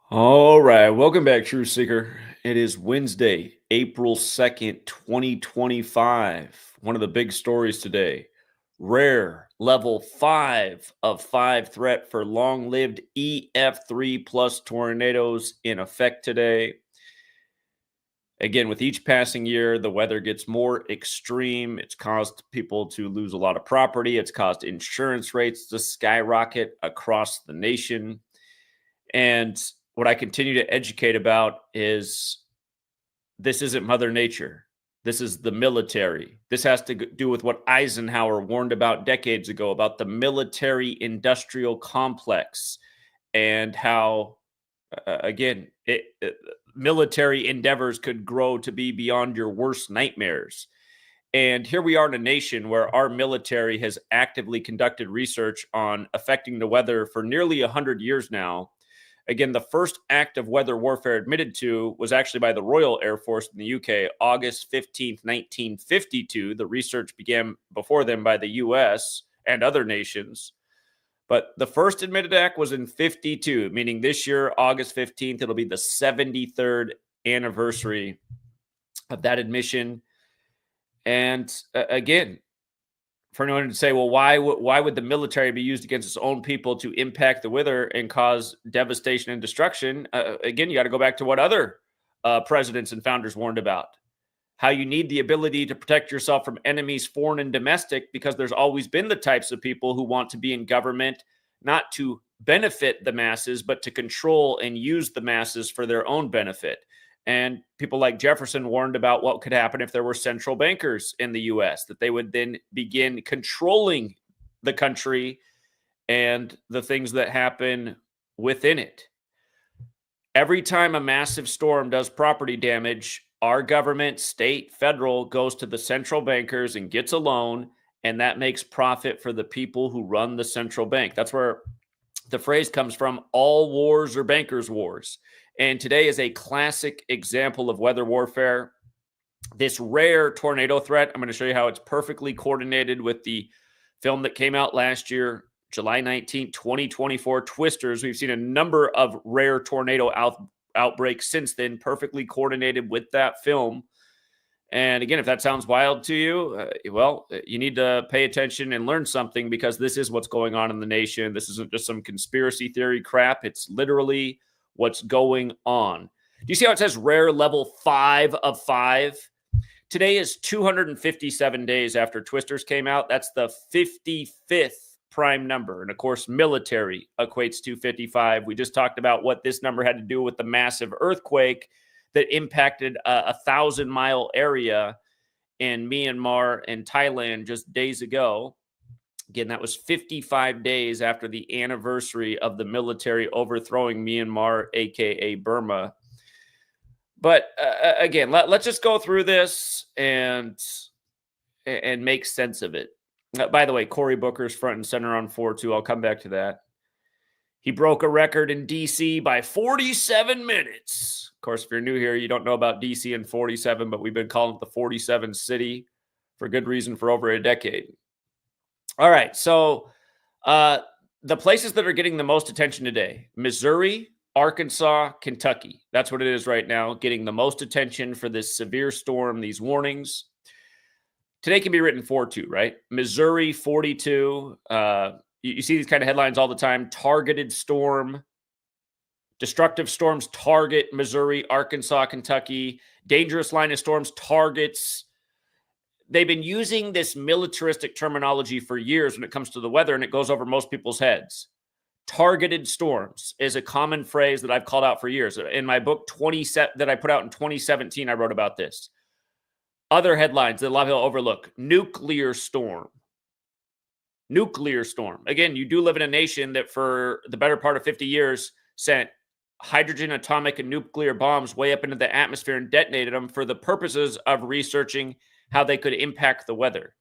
All right, welcome back, Truth Seeker. It is Wednesday, April 2nd, 2025. One of the big stories today: rare level 5 of 5 threat for long lived EF3 plus tornadoes in effect today. Again, with each passing year, the weather gets more extreme. It's caused people to lose a lot of property, it's caused insurance rates to skyrocket across the nation. And what I continue to educate about is this isn't Mother Nature. This is the military. This has to do with what Eisenhower warned about decades ago about the military industrial complex and how, again, military endeavors could grow to be beyond your worst nightmares. And here we are in a nation where our military has actively conducted research on affecting the weather for nearly 100 years now. Again, the first act of weather warfare admitted to was actually by the Royal Air Force in the UK, August 15th, 1952. The research began before then by the US and other nations. But the first admitted act was in 52, meaning this year, August 15th, it'll be the 73rd anniversary of that admission. And again, for anyone to say, well, why would the military be used against its own people to impact the weather and cause devastation and destruction? Again, you got to go back to what other presidents and founders warned about. How you need the ability to protect yourself from enemies, foreign and domestic, because there's always been the types of people who want to be in government, not to benefit the masses, but to control and use the masses for their own benefit. And people like Jefferson warned about what could happen if there were central bankers in the US, that they would then begin controlling the country and the things that happen within it. Every time a massive storm does property damage, our government, state, federal, goes to the central bankers and gets a loan, and that makes profit for the people who run the central bank. That's where the phrase comes from: all wars are bankers' wars. And today is a classic example of weather warfare. This rare tornado threat, I'm going to show you how it's perfectly coordinated with the film that came out last year, July 19th, 2024, Twisters. We've seen a number of rare tornado outbreaks since then, perfectly coordinated with that film. And again, if that sounds wild to you, you need to pay attention and learn something, because this is what's going on in the nation. This isn't just some conspiracy theory crap. It's literally what's going on. Do you see how it says rare level 5 of 5? Today is 257 days after Twisters came out. That's the 55th prime number. And of course, military equates to 55. We just talked about what this number had to do with the massive earthquake that impacted a 1,000-mile area in Myanmar and Thailand just days ago. Again, that was 55 days after the anniversary of the military overthrowing Myanmar, aka Burma. But again, let's just go through this and make sense of it. By the way, Cory Booker's front and center on 4-2. I'll come back to that. He broke a record in D.C. by 47 minutes. Of course, if you're new here, you don't know about D.C. and 47, but we've been calling it the 47 city for good reason for over a decade. All right, so the places that are getting the most attention today: Missouri, Arkansas, Kentucky. That's what it is right now, getting the most attention for this severe storm, these warnings. Today can be written 4-2, right? Missouri, 42. You see these kind of headlines all the time: targeted storm, destructive storms target Missouri, Arkansas, Kentucky, dangerous line of storms targets. They've been using this militaristic terminology for years when it comes to the weather, and it goes over most people's heads. Targeted storms is a common phrase that I've called out for years. In my book that I put out in 2017, I wrote about this. Other headlines that a lot of people overlook: nuclear storm. Nuclear storm. Again, you do live in a nation that for the better part of 50 years sent hydrogen, atomic, and nuclear bombs way up into the atmosphere and detonated them for the purposes of researching how they could impact the weather.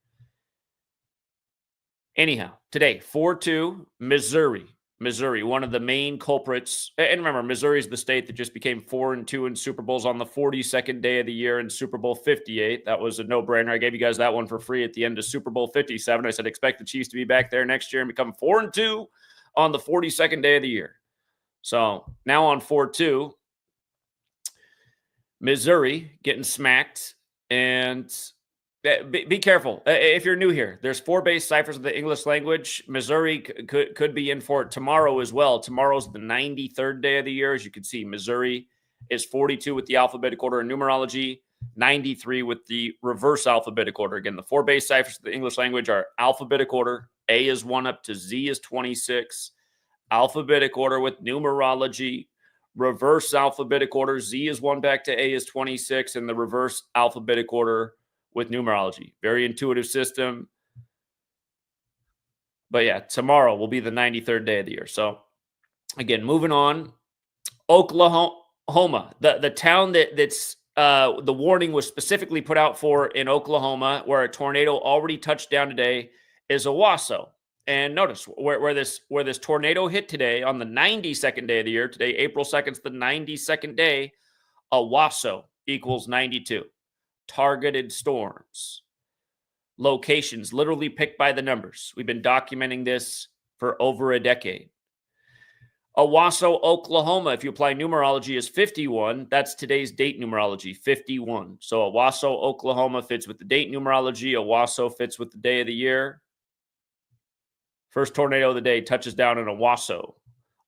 Anyhow, today, 4-2, Missouri. Missouri, one of the main culprits. And remember, Missouri is the state that just became 4-2 in Super Bowls on the 42nd day of the year in Super Bowl 58. That was a no-brainer. I gave you guys that one for free at the end of Super Bowl 57. I said, expect the Chiefs to be back there next year and become 4-2 on the 42nd day of the year. So now on 4-2, Missouri getting smacked. And be careful. If you're new here, there's 4 base ciphers of the English language. Missouri could be in for it tomorrow as well. Tomorrow's the 93rd day of the year. As you can see, Missouri is 42 with the alphabetic order and numerology, 93 with the reverse alphabetic order. Again, the 4 base ciphers of the English language are alphabetic order. A is 1 up to Z is 26. Alphabetic order with numerology. Reverse alphabetic order, Z is 1 back to A is 26, and the reverse alphabetic order with numerology. Very intuitive system. But yeah, tomorrow will be the 93rd day of the year. So again, moving on. Oklahoma, the town that's the warning was specifically put out for in Oklahoma, where a tornado already touched down today, is Owasso. And notice where this tornado hit today on the 92nd day of the year. Today, April 2nd, is the 92nd day. Owasso equals 92. Targeted storms. Locations literally picked by the numbers. We've been documenting this for over a decade. Owasso, Oklahoma, if you apply numerology, is 51. That's today's date numerology, 51. So Owasso, Oklahoma fits with the date numerology. Owasso fits with the day of the year. First tornado of the day touches down in Owasso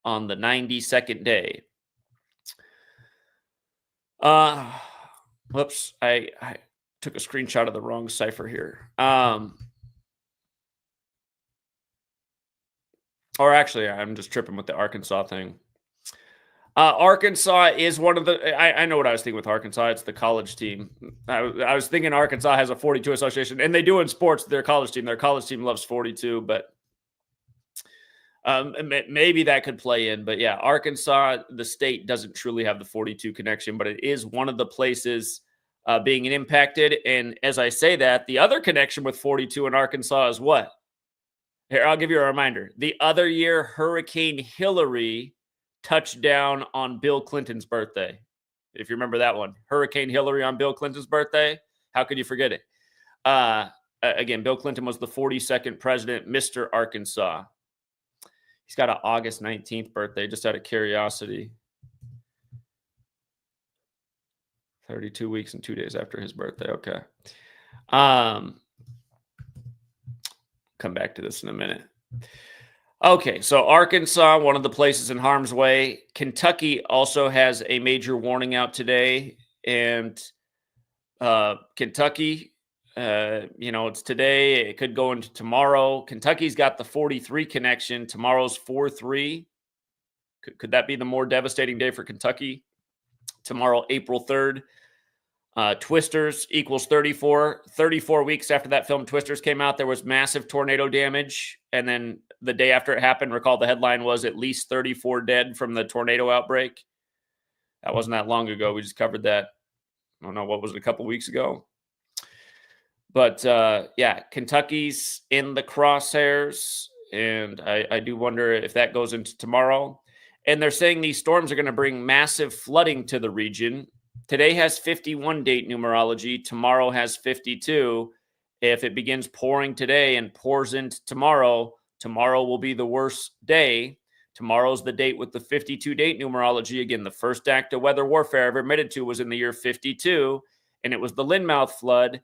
on the 92nd day. Whoops, I took a screenshot of the wrong cipher here. Or actually, I'm just tripping with the Arkansas thing. Arkansas is one of the, I know what I was thinking with Arkansas. It's the college team. I was thinking Arkansas has a 42 association, and they do in sports, their college team. Their college team loves 42, but maybe that could play in. But yeah, Arkansas, the state, doesn't truly have the 42 connection, but it is one of the places being impacted. And as I say that, the other connection with 42 in Arkansas is what? Here, I'll give you a reminder. The other year, Hurricane Hillary touched down on Bill Clinton's birthday. If you remember that one. Hurricane Hillary on Bill Clinton's birthday. How could you forget it? Again, Bill Clinton was the 42nd president, Mr. Arkansas. He's got an August 19th birthday, just out of curiosity. 32 weeks and 2 days after his birthday. Okay. Come back to this in a minute. Okay, so Arkansas, one of the places in harm's way. Kentucky also has a major warning out today. And Kentucky, it's today. It could go into tomorrow. Kentucky's got the 43 connection. Tomorrow's 4-3. Could that be the more devastating day for Kentucky? Tomorrow, April 3rd. Twisters equals 34. 34 weeks after that film Twisters came out, there was massive tornado damage. And then the day after it happened, recall the headline was at least 34 dead from the tornado outbreak. That wasn't that long ago. We just covered that. I don't know, what was it, a couple weeks ago? But yeah, Kentucky's in the crosshairs. And I do wonder if that goes into tomorrow. And they're saying these storms are going to bring massive flooding to the region. Today has 51 date numerology. Tomorrow has 52. If it begins pouring today and pours into tomorrow, tomorrow will be the worst day. Tomorrow's the date with the 52 date numerology. Again, the first act of weather warfare I ever admitted to was in the year 52, and it was the Linmouth flood.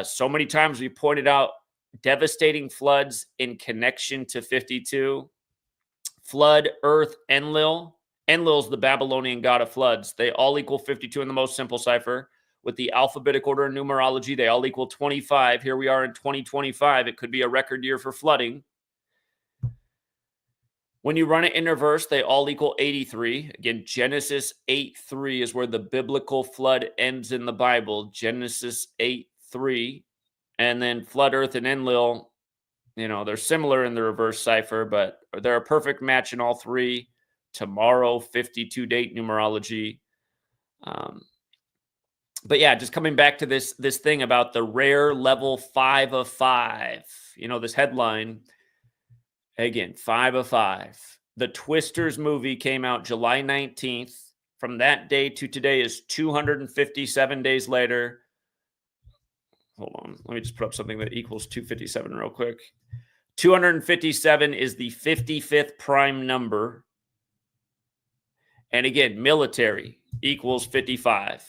So many times we pointed out devastating floods in connection to 52. Flood, Earth, Enlil. Enlil's the Babylonian god of floods. They all equal 52 in the most simple cipher. With the alphabetic order and numerology, they all equal 25. Here we are in 2025. It could be a record year for flooding. When you run it in reverse, they all equal 83. Again, Genesis 8:3 is where the biblical flood ends in the Bible. Genesis 8:3. And then flood, Earth, and Enlil, they're similar in the reverse cipher, but they're a perfect match in all three. Tomorrow, 52 date numerology. But yeah, just coming back to this thing about the rare level 5 of 5. This headline, again, 5 of 5. The Twisters movie came out July 19th. From that day to today is 257 days later. Hold on. Let me just put up something that equals 257 real quick. 257 is the 55th prime number. And again, military equals 55.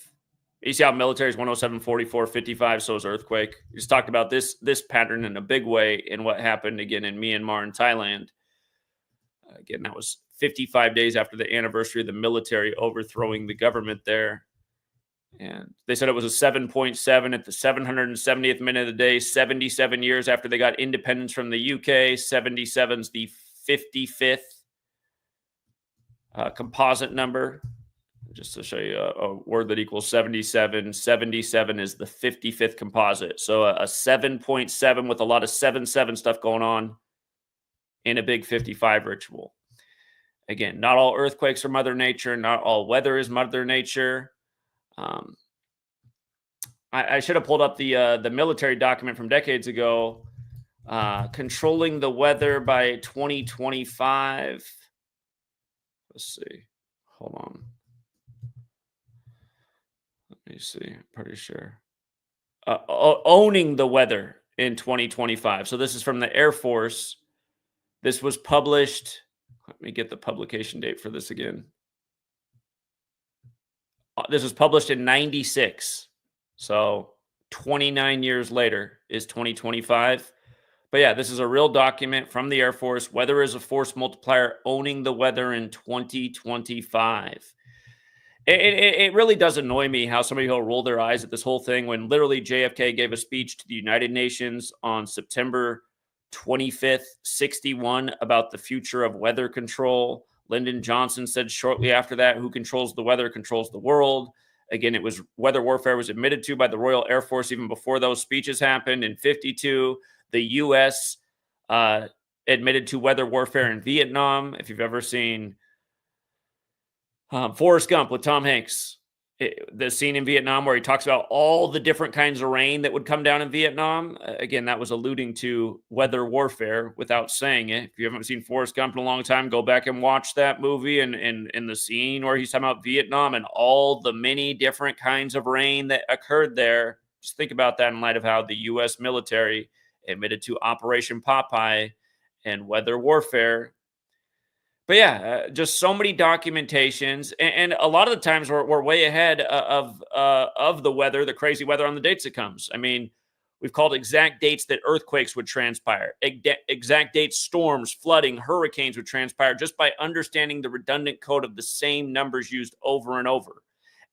You see how military is 107, 44, 55, so is earthquake. We just talked about this pattern in a big way in what happened again in Myanmar and Thailand. Again, that was 55 days after the anniversary of the military overthrowing the government there. And they said it was a 7.7 at the 770th minute of the day, 77 years after they got independence from the UK. 77's the 55th composite number. Just to show you a word that equals 77. 77 is the 55th composite. So a 7.7 with a lot of 7 stuff going on in a big 55 ritual. Again, not all earthquakes are Mother Nature. Not all weather is Mother Nature. I should have pulled up the military document from decades ago, controlling the weather by 2025. Let's see. Hold on. Let me see. I'm pretty sure. Owning the weather in 2025. So this is from the Air Force. This was published. Let me get the publication date for this again. This was published in 96. So 29 years later is 2025. But yeah, this is a real document from the Air Force. Weather is a force multiplier, owning the weather in 2025. It really does annoy me how somebody will roll their eyes at this whole thing when literally JFK gave a speech to the United Nations on September 25th, 61, about the future of weather control. Lyndon Johnson said shortly after that, who controls the weather controls the world. Again, it was weather warfare was admitted to by the Royal Air Force even before those speeches happened. In 52, the U.S. Admitted to weather warfare in Vietnam. If you've ever seen Forrest Gump with Tom Hanks, the scene in Vietnam where he talks about all the different kinds of rain that would come down in Vietnam. Again, that was alluding to weather warfare without saying it. If you haven't seen Forrest Gump in a long time, go back and watch that movie and the scene where he's talking about Vietnam and all the many different kinds of rain that occurred there. Just think about that in light of how the U.S. military admitted to Operation Popeye and weather warfare. But yeah, just so many documentations, and a lot of the times we're way ahead of the weather, the crazy weather on the dates it comes. I mean, we've called exact dates that earthquakes would transpire, exact dates storms, flooding, hurricanes would transpire just by understanding the redundant code of the same numbers used over and over.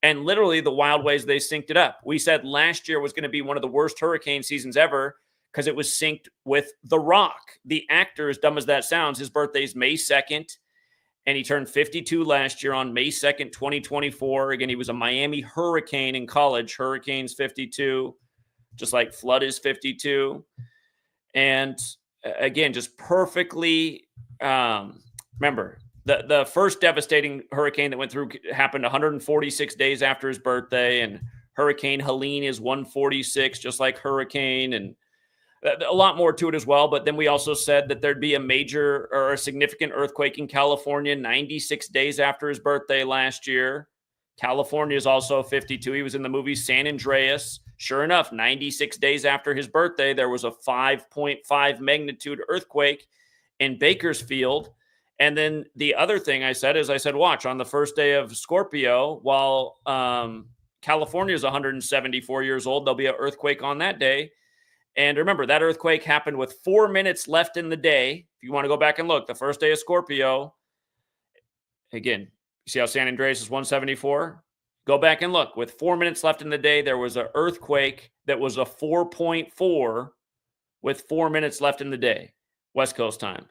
And literally the wild ways they synced it up. We said last year was going to be one of the worst hurricane seasons ever because it was synced with The Rock. The actor, as dumb as that sounds, his birthday is May 2nd. And he turned 52 last year on May 2nd, 2024. Again, he was a Miami Hurricane in college. Hurricane's 52, just like Flood is 52. And again, just perfectly, remember, the first devastating hurricane that went through happened 146 days after his birthday. And Hurricane Helene is 146, just like Hurricane. And a lot more to it as well. But then we also said that there'd be a major or a significant earthquake in California 96 days after his birthday last year. California is also 52. He was in the movie San Andreas. Sure enough, 96 days after his birthday, there was a 5.5 magnitude earthquake in Bakersfield. And then the other thing I said is watch, on the first day of Scorpio, while California is 174 years old, there'll be an earthquake on that day. And remember, that earthquake happened with 4 minutes left in the day. If you want to go back and look, the first day of Scorpio, again, you see how San Andreas is 174? Go back and look. With 4 minutes left in the day, there was an earthquake that was a 4.4 with 4 minutes left in the day, West Coast time.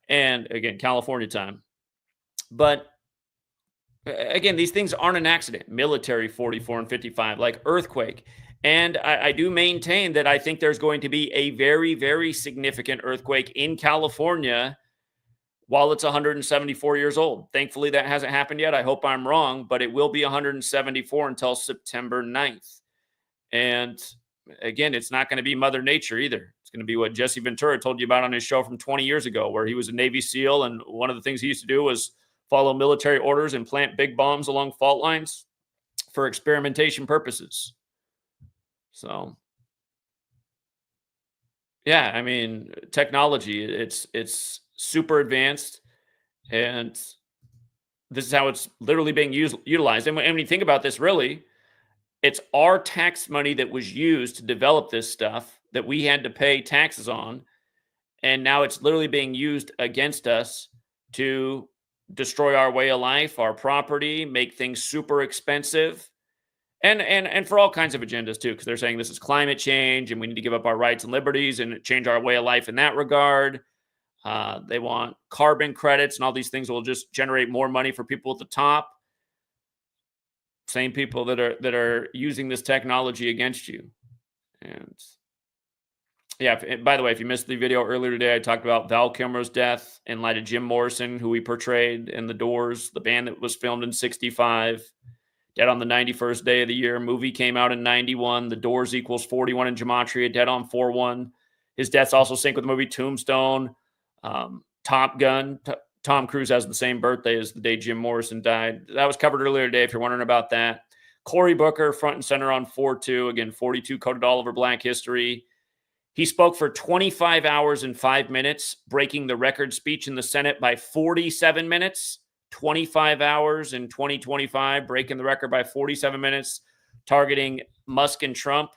And again, California time. But again, these things aren't an accident. Military 44 and 55, like earthquake. And I do maintain that I think there's going to be a very, very significant earthquake in California while it's 174 years old. Thankfully, that hasn't happened yet. I hope I'm wrong, but it will be 174 until September 9th. And again, it's not going to be Mother Nature either. It's going to be what Jesse Ventura told you about on his show from 20 years ago, where he was a Navy SEAL. And one of the things he used to do was follow military orders and plant big bombs along fault lines for experimentation purposes. So, yeah, I mean, technology, it's super advanced. And this is how it's literally being utilized. And when you think about this, really, it's our tax money that was used to develop this stuff that we had to pay taxes on. And now it's literally being used against us to destroy our way of life, our property, make things super expensive. And for all kinds of agendas too, because they're saying this is climate change and we need to give up our rights and liberties and change our way of life in that regard. They want carbon credits and all these things will just generate more money for people at the top. Same people that are using this technology against you. And yeah, by the way, if you missed the video earlier today, I talked about Val Kilmer's death in light of Jim Morrison, who he portrayed in The Doors, the band that was filmed in '65. Dead on the 91st day of the year. Movie came out in 91. The Doors equals 41 in Gematria. Dead on 4-1. His death's also synced with the movie Tombstone. Top Gun. Tom Cruise has the same birthday as the day Jim Morrison died. That was covered earlier today if you're wondering about that. Cory Booker, front and center on 4-2. Again, 42 coded all over Black history. He spoke for 25 hours and 5 minutes, breaking the record speech in the Senate by 47 minutes. 25 hours in 2025, breaking the record by 47 minutes, targeting Musk and Trump.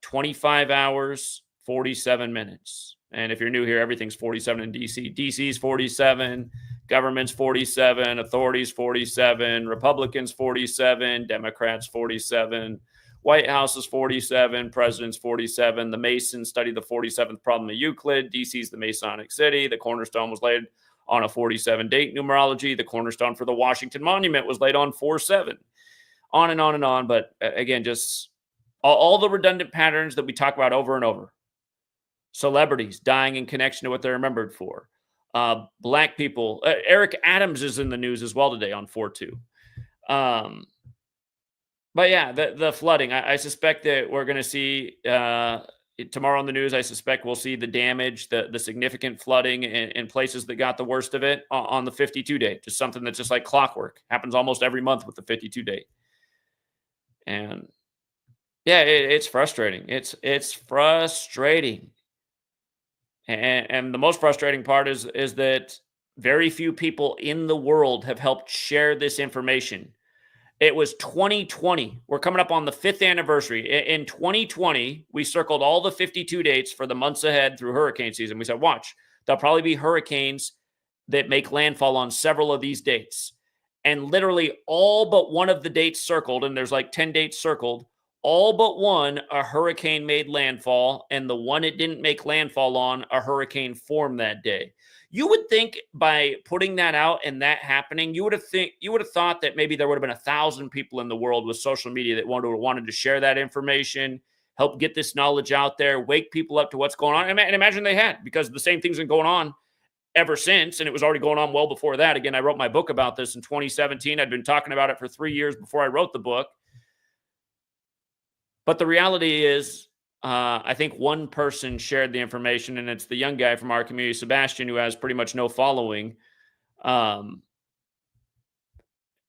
25 hours, 47 minutes. And if you're new here, everything's 47 in DC. DC's 47, government's 47, authorities 47, Republicans 47, Democrats 47, White House is 47, president's 47. The Masons study the 47th problem of Euclid. DC's the Masonic city. The cornerstone was laid on a 47 date numerology. The cornerstone for the Washington Monument was laid on 4-7. On and on and on. But again, just all the redundant patterns that we talk about over and over. Celebrities dying in connection to what they're remembered for. Black people. Eric Adams is in the news as well today on 4-2. But yeah, the flooding. I suspect that we're going to see tomorrow on the news. I suspect we'll see the damage, the significant flooding in places that got the worst of it on the 52 date. Just something that's just like clockwork. Happens almost every month with the 52 date. And yeah, it's frustrating. It's frustrating. And the most frustrating part is that very few people in the world have helped share this information. It was 2020. We're coming up on the 5th anniversary. In 2020, we circled all the 52 dates for the months ahead through hurricane season. We said, watch, there'll probably be hurricanes that make landfall on several of these dates. And literally all but one of the dates circled, and there's like 10 dates circled, all but one, a hurricane made landfall, and the one it didn't make landfall on, a hurricane formed that day. You would think by putting that out and that happening, you would have thought that maybe there would have been 1,000 people in the world with social media that wanted to share that information, help get this knowledge out there, wake people up to what's going on. And imagine they had, because the same thing's been going on ever since, and it was already going on well before that. Again, I wrote my book about this in 2017. I'd been talking about it for 3 years before I wrote the book. But the reality is, I think one person shared the information, and it's the young guy from our community, Sebastian, who has pretty much no following. Yeah,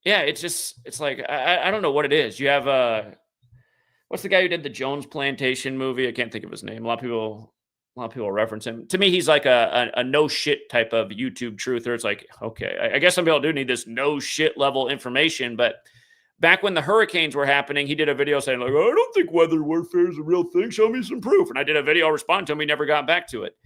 it's like, I don't know what it is. You have, what's the guy who did the Jones Plantation movie? I can't think of his name. A lot of people reference him. To me, he's like a no shit type of YouTube truther. It's like, okay, I guess some people do need this no shit level information, but back when the hurricanes were happening, he did a video saying, like, I don't think weather warfare is a real thing. Show me some proof. And I did a video responding to him. He never got back to it.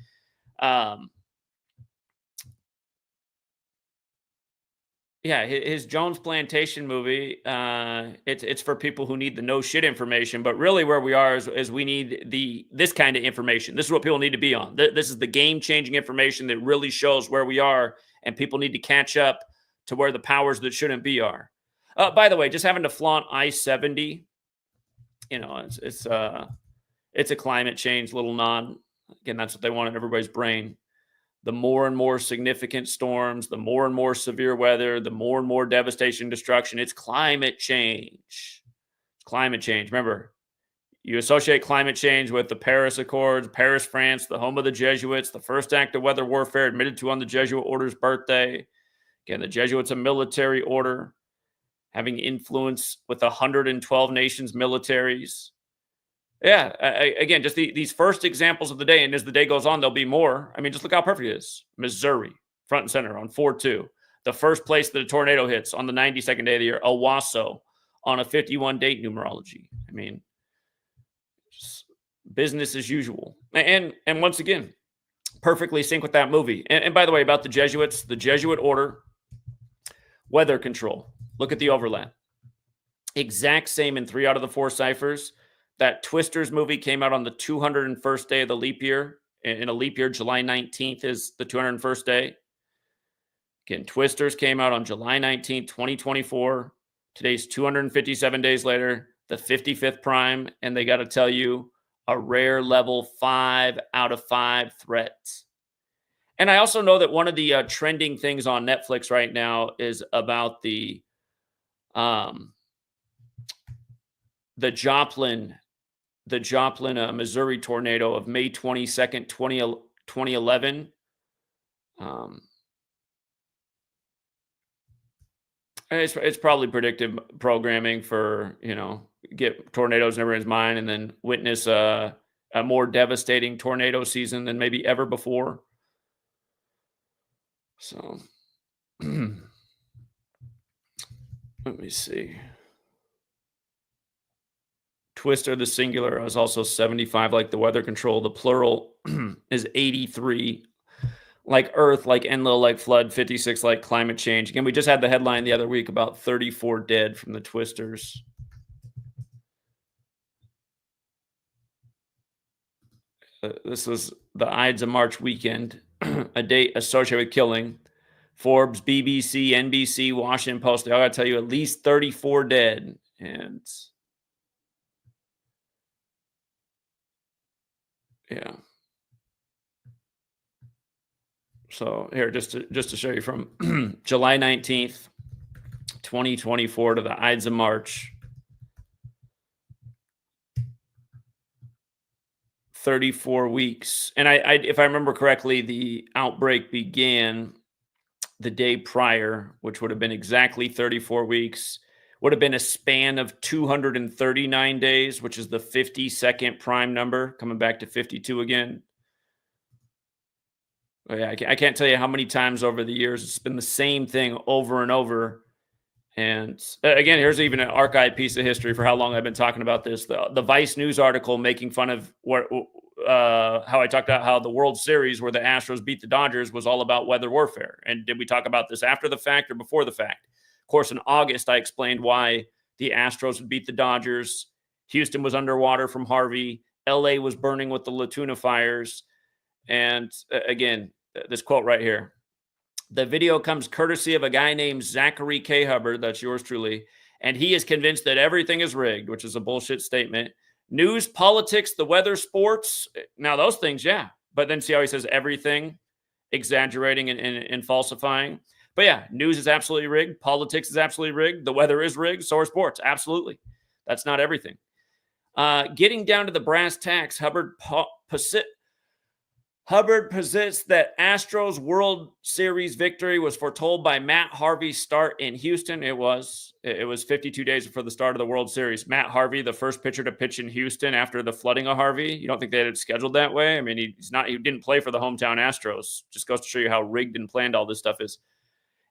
Yeah, his Jones Plantation movie, it's for people who need the no shit information. But really where we are is we need this kind of information. This is what people need to be on. This is the game-changing information that really shows where we are, and people need to catch up to where the powers that shouldn't be are. By the way, just having to flaunt I-70, it's a climate change little nod. Again, that's what they want in everybody's brain. The more and more significant storms, the more and more severe weather, the more and more devastation, destruction. It's climate change. It's climate change. Remember, you associate climate change with the Paris Accords, Paris, France, the home of the Jesuits, the first act of weather warfare admitted to on the Jesuit order's birthday. Again, the Jesuits, a military order, having influence with 112 nations' militaries. Yeah, again, just these first examples of the day, and as the day goes on, there'll be more. I mean, just look how perfect it is. Missouri, front and center on 4-2. The first place that a tornado hits on the 92nd day of the year, Owasso, on a 51-date numerology. I mean, business as usual. And once again, perfectly sync with that movie. And by the way, about the Jesuits, the Jesuit order, weather control. Look at the overlap. Exact same in 3 out of the 4 ciphers. That Twisters movie came out on the 201st day of the leap year. In a leap year, July 19th is the 201st day. Again, Twisters came out on July 19th, 2024. Today's 257 days later, the 55th prime, and they got to tell you, a rare level 5 out of 5 threat. And I also know that one of the trending things on Netflix right now is about the Joplin, Missouri tornado of May 22nd, 2011. It's probably predictive programming for, get tornadoes in everyone's mind and then witness a more devastating tornado season than maybe ever before. So let me see. Twister, the singular, is also 75, like the weather control. The plural is 83, like Earth, like Enlil, like flood, 56, like climate change. Again, we just had the headline the other week about 34 dead from the Twisters. This was the Ides of March weekend, a date associated with killing. Forbes, BBC, NBC, Washington Post, they all got to tell you at least 34 dead. And yeah. So here, just to show you from July 19th, 2024 to the Ides of March. 34 weeks. And I if I remember correctly, the outbreak began the day prior, which would have been exactly 34 weeks, would have been a span of 239 days, which is the 52nd prime number, coming back to 52 again. Oh, yeah, I can't tell you how many times over the years it's been the same thing over and over. And again, here's even an archive piece of history for how long I've been talking about this. The Vice News article making fun of how I talked about how the World Series where the Astros beat the Dodgers was all about weather warfare. And did we talk about this after the fact or before the fact? Of course, in August, I explained why the Astros would beat the Dodgers. Houston was underwater from Harvey. LA was burning with the La Tuna fires. And again, this quote right here. The video comes courtesy of a guy named Zachary K. Hubbard, that's yours truly, and he is convinced that everything is rigged, which is a bullshit statement. News, politics, the weather, sports, now those things, yeah. But then see how he says everything, exaggerating and falsifying. But yeah, news is absolutely rigged. Politics is absolutely rigged. The weather is rigged. So are sports. Absolutely. That's not everything. Getting down to the brass tacks, Hubbard posits that Astros World Series victory was foretold by Matt Harvey's start in Houston. It was 52 days before the start of the World Series. Matt Harvey, the first pitcher to pitch in Houston after the flooding of Harvey. You don't think they had it scheduled that way? I mean, he didn't play for the hometown Astros. Just goes to show you how rigged and planned all this stuff is.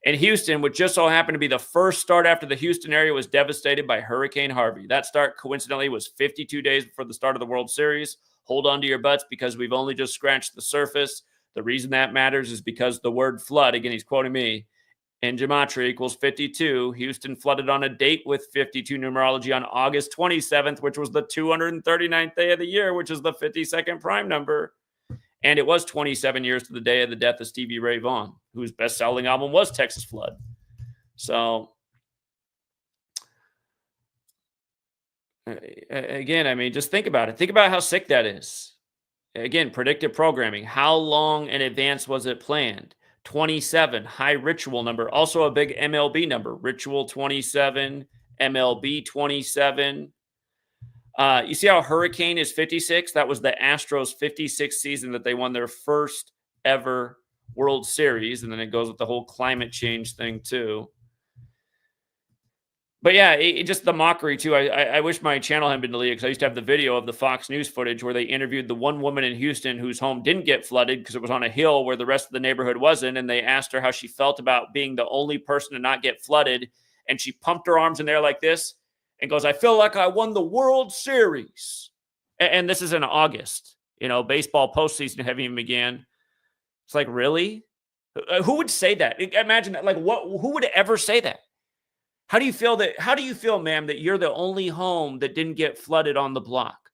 In Houston, which just so happened to be the first start after the Houston area was devastated by Hurricane Harvey. That start, coincidentally, was 52 days before the start of the World Series. Hold on to your butts because we've only just scratched the surface. The reason that matters is because the word flood, again, he's quoting me, in gematria equals 52. Houston flooded on a date with 52 numerology on August 27th, which was the 239th day of the year, which is the 52nd prime number. And it was 27 years to the day of the death of Stevie Ray Vaughan, whose best-selling album was Texas Flood. So, again, I mean, just think about it. Think about how sick that is. Again, predictive programming. How long in advance was it planned? 27, high ritual number. Also a big MLB number. Ritual 27, MLB 27. You see how Hurricane is 56? That was the Astros' 56th season that they won their first ever World Series. And then it goes with the whole climate change thing, too. But yeah, just the mockery too. I wish my channel had been deleted because I used to have the video of the Fox News footage where they interviewed the one woman in Houston whose home didn't get flooded because it was on a hill where the rest of the neighborhood wasn't, and they asked her how she felt about being the only person to not get flooded, and she pumped her arms in the air like this and goes, "I feel like I won the World Series." And this is in August. Baseball postseason haven't even began. It's like, really? Who would say that? Imagine that. Like, what? Who would ever say that? How do you feel, ma'am, that you're the only home that didn't get flooded on the block?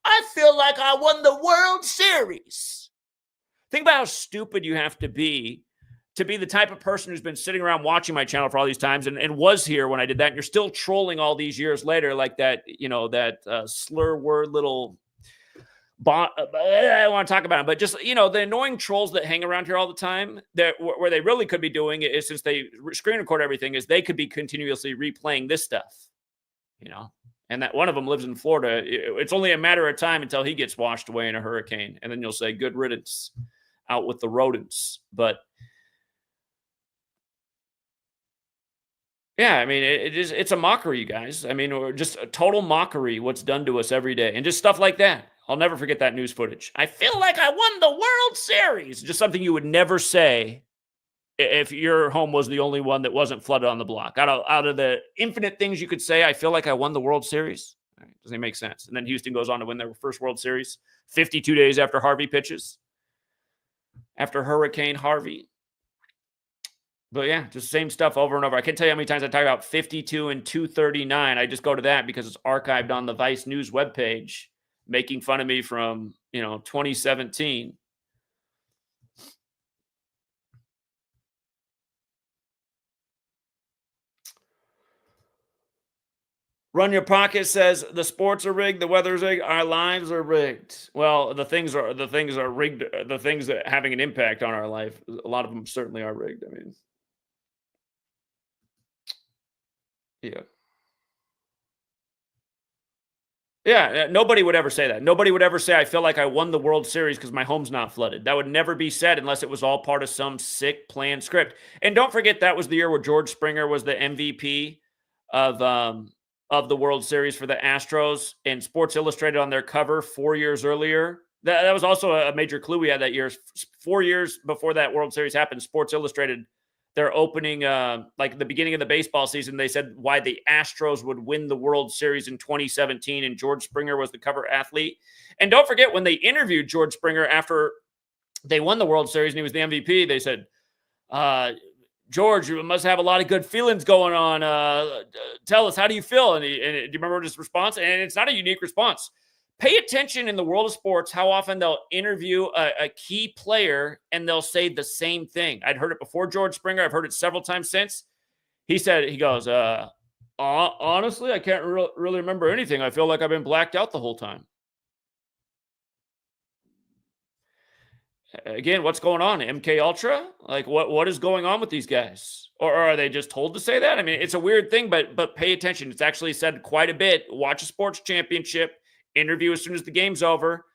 I feel like I won the World Series. Think about how stupid you have to be the type of person who's been sitting around watching my channel for all these times and was here when I did that, and you're still trolling all these years later like that, slur word little I don't want to talk about it, but just the annoying trolls that hang around here all the time. That where they really could be doing it is, since they screen record everything, is they could be continuously replaying this stuff. And that one of them lives in Florida. It's only a matter of time until he gets washed away in a hurricane, and then you'll say, "Good riddance, out with the rodents." But yeah, I mean, it's a mockery, you guys. I mean, just a total mockery what's done to us every day, and just stuff like that. I'll never forget that news footage. I feel like I won the World Series. Just something you would never say if your home was the only one that wasn't flooded on the block. Out of the infinite things you could say, I feel like I won the World Series. Doesn't make sense. And then Houston goes on to win their first World Series 52 days after Harvey pitches, after Hurricane Harvey. But yeah, just same stuff over and over. I can't tell you how many times I talk about 52 and 239. I just go to that because it's archived on the Vice News webpage, making fun of me from 2017. Run Your Pocket says the sports are rigged, the weather's rigged, our lives are rigged. Well, the things are rigged. The things that having an impact on our life, a lot of them certainly are rigged. I mean, yeah. Yeah, nobody would ever say that. Nobody would ever say, "I feel like I won the World Series because my home's not flooded." That would never be said unless it was all part of some sick planned script. And don't forget, that was the year where George Springer was the MVP of the World Series for the Astros, and Sports Illustrated on their cover 4 years earlier. That was also a major clue we had that year. 4 years before that World Series happened, Sports Illustrated, their opening, like the beginning of the baseball season, they said why the Astros would win the World Series in 2017, and George Springer was the cover athlete. And don't forget, when they interviewed George Springer after they won the World Series and he was the MVP, they said, "George, you must have a lot of good feelings going on. Tell us, how do you feel?" And do you remember his response? And it's not a unique response. Pay attention in the world of sports how often they'll interview a key player and they'll say the same thing. I'd heard it before George Springer. I've heard it several times since. He goes, honestly, I can't really remember anything. I feel like I've been blacked out the whole time. Again, what's going on? MK Ultra? Like what is going on with these guys? Or are they just told to say that? I mean, it's a weird thing, but pay attention. It's actually said quite a bit. Watch a sports championship. Interview as soon as the game's over.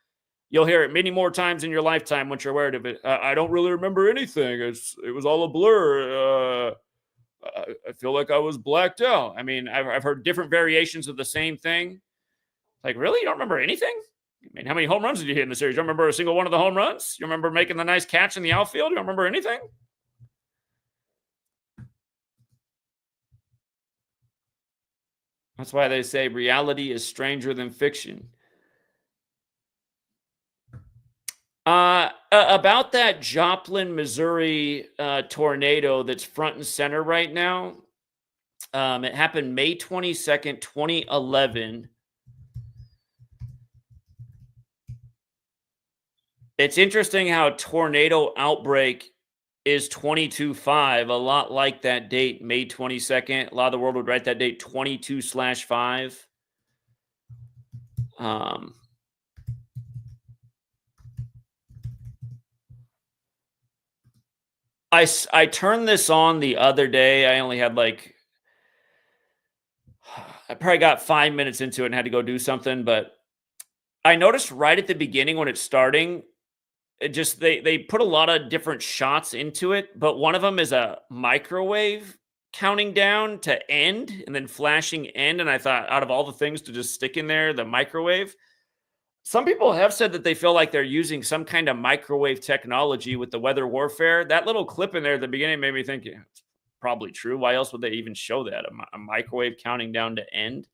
You'll hear it many more times in your lifetime once you're aware of it. I don't really remember anything. It was all a blur. I feel like I was blacked out. I mean, I've heard different variations of the same thing. Like, really? You don't remember anything? I mean, how many home runs did you hit in the series? You don't remember a single one of the home runs? You remember making the nice catch in the outfield? You don't remember anything? That's why they say reality is stranger than fiction. About that Joplin, Missouri tornado that's front and center right now. It happened May 22nd, 2011. It's interesting how tornado outbreak is 22/5, a lot like that date, May 22nd. A lot of the world would write that date 22/5. I turned this on the other day. I only had I probably got 5 minutes into it and had to go do something, but I noticed right at the beginning when it's starting, it just they put a lot of different shots into it, but one of them is a microwave counting down to end and then flashing end. And I thought, out of all the things to just stick in there, the microwave. Some people have said that they feel like they're using some kind of microwave technology with the weather warfare. That little clip in there at the beginning made me think, yeah, it's probably true. Why else would they even show that? A microwave counting down to end?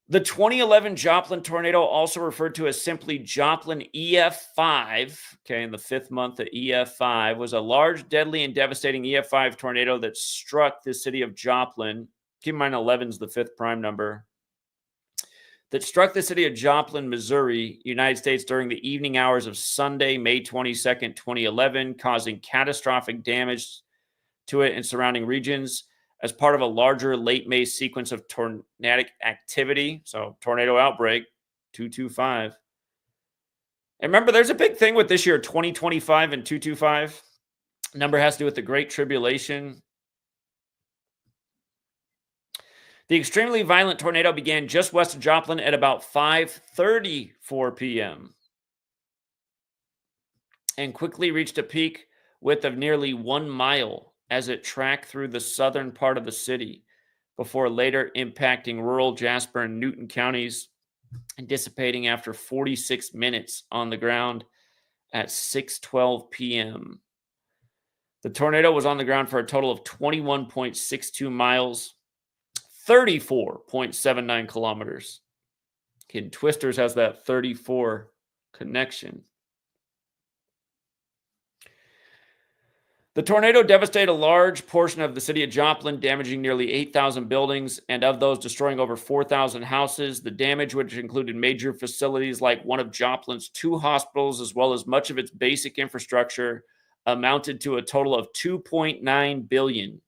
The 2011 Joplin tornado, also referred to as simply Joplin EF5, okay, in the fifth month of EF5, was a large, deadly, and devastating EF5 tornado that struck the city of Joplin. Keep in mind, 11 is the fifth prime number. That struck the city of Joplin, Missouri, United States during the evening hours of Sunday, May 22nd, 2011, causing catastrophic damage to it and surrounding regions as part of a larger late May sequence of tornadic activity. So, tornado outbreak, 225. And remember, there's a big thing with this year, 2025 and 225. Number has to do with the Great Tribulation. The extremely violent tornado began just west of Joplin at about 5:34 p.m. and quickly reached a peak width of nearly 1 mile as it tracked through the southern part of the city before later impacting rural Jasper and Newton counties and dissipating after 46 minutes on the ground at 6:12 p.m. The tornado was on the ground for a total of 21.62 miles, 34.79 kilometers. Kid Twisters has that 34 connection. The tornado devastated a large portion of the city of Joplin, damaging nearly 8,000 buildings, and of those, destroying over 4,000 houses. The damage, which included major facilities like one of Joplin's 2 hospitals, as well as much of its basic infrastructure, amounted to a total of $2.9 billion,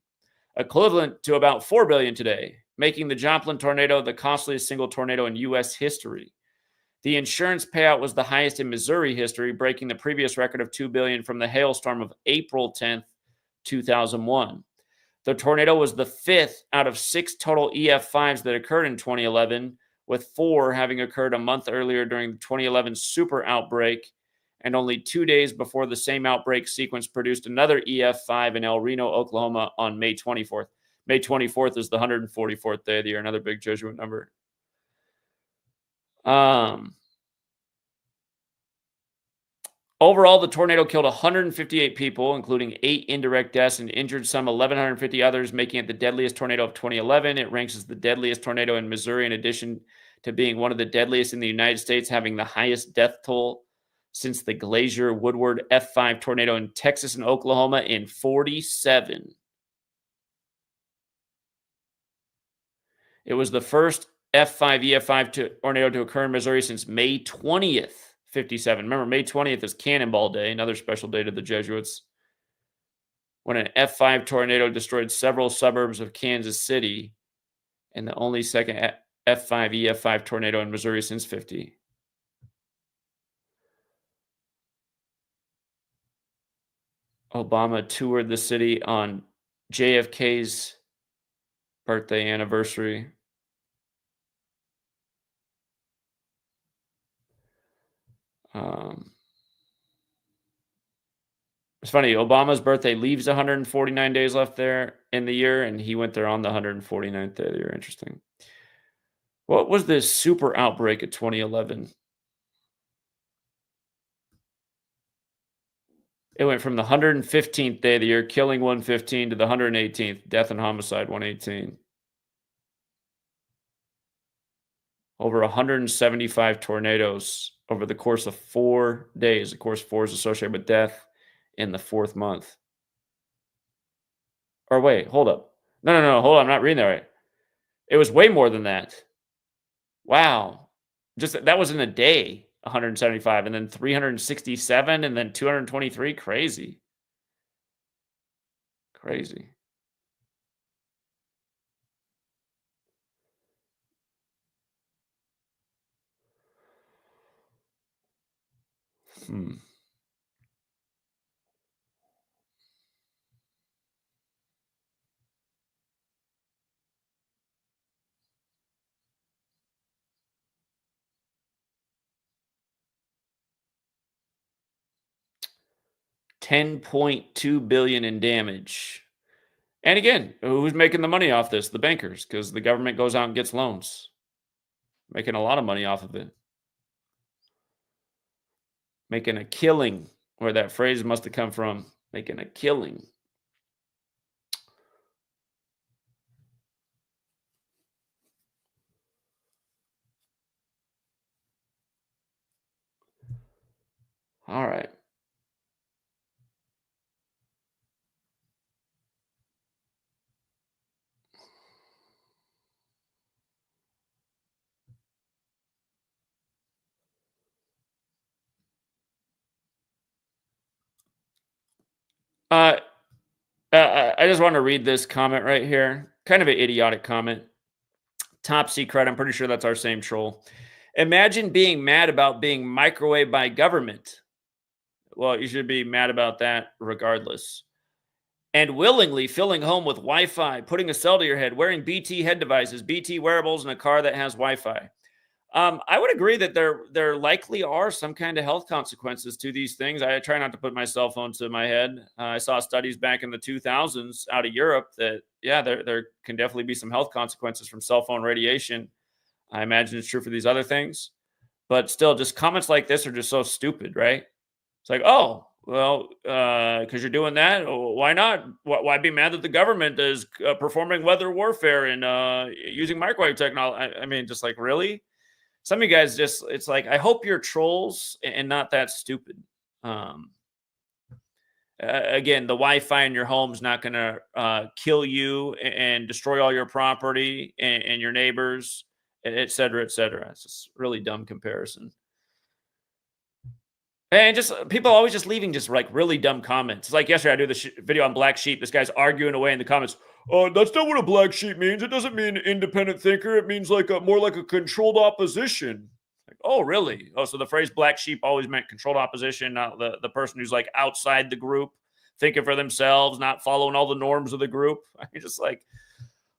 equivalent to about $4 billion today, making the Joplin tornado the costliest single tornado in U.S. history. The insurance payout was the highest in Missouri history, breaking the previous record of $2 billion from the hailstorm of April 10th, 2001. The tornado was the 5th out of 6 total EF5s that occurred in 2011, with 4 having occurred a month earlier during the 2011 super outbreak, and only 2 days before the same outbreak sequence produced another EF5 in El Reno, Oklahoma on May 24th. May 24th is the 144th day of the year, another big Jesuit number. Overall, the tornado killed 158 people, including 8 indirect deaths, and injured some 1,150 others, making it the deadliest tornado of 2011. It ranks as the deadliest tornado in Missouri, in addition to being one of the deadliest in the United States, having the highest death toll since the Glacier Woodward F5 tornado in Texas and Oklahoma in 47. It was the first F5 EF5 tornado to occur in Missouri since May 20th, 57. Remember, May 20th is Cannonball Day, another special day to the Jesuits, when an F5 tornado destroyed several suburbs of Kansas City, and the only second F5 EF5 tornado in Missouri since 50. Obama toured the city on JFK's birthday anniversary. It's funny, Obama's birthday leaves 149 days left there in the year, and he went there on the 149th day of the year. Interesting. What was this super outbreak of 2011? It went from the 115th day of the year, killing 115, to the 118th, death and homicide 118. Over 175 tornadoes over the course of 4 days. Of course, 4 is associated with death in the 4th month. Or wait, hold up. No, hold on. I'm not reading that right. It was way more than that. Wow. Just that was in a day, 175, and then 367, and then 223. Crazy. Crazy. Hmm. $10.2 billion in damage. And again, who's making the money off this? The bankers, because the government goes out and gets loans, making a lot of money off of it. Making a killing, where that phrase must have come from, making a killing. All right. I just want to read this comment right here. Kind of an idiotic comment. Top secret. I'm pretty sure that's our same troll. Imagine being mad about being microwaved by government. Well, you should be mad about that regardless. And willingly filling home with Wi-Fi, putting a cell to your head, wearing BT head devices, BT wearables, and a car that has Wi-Fi. I would agree that there likely are some kind of health consequences to these things. I try not to put my cell phone to my head. I saw studies back in the 2000s out of Europe that, yeah, there can definitely be some health consequences from cell phone radiation. I imagine it's true for these other things. But still, just comments like this are just so stupid, right? It's like, oh, well, because you're doing that, why not? Why be mad that the government is performing weather warfare and using microwave technology? I mean, just like, really? Some of you guys just, it's like, I hope you're trolls and not that stupid. Again, the Wi-Fi in your home is not going to kill you and destroy all your property and your neighbors, et cetera, et cetera. It's just really dumb comparison. And just people always just leaving just like really dumb comments. Like yesterday, I do the video on black sheep. This guy's arguing away in the comments. Oh, that's not what a black sheep means. It doesn't mean independent thinker. It means like more like a controlled opposition. Like, oh, really? Oh, so the phrase black sheep always meant controlled opposition, not the person who's like outside the group, thinking for themselves, not following all the norms of the group. I mean, just like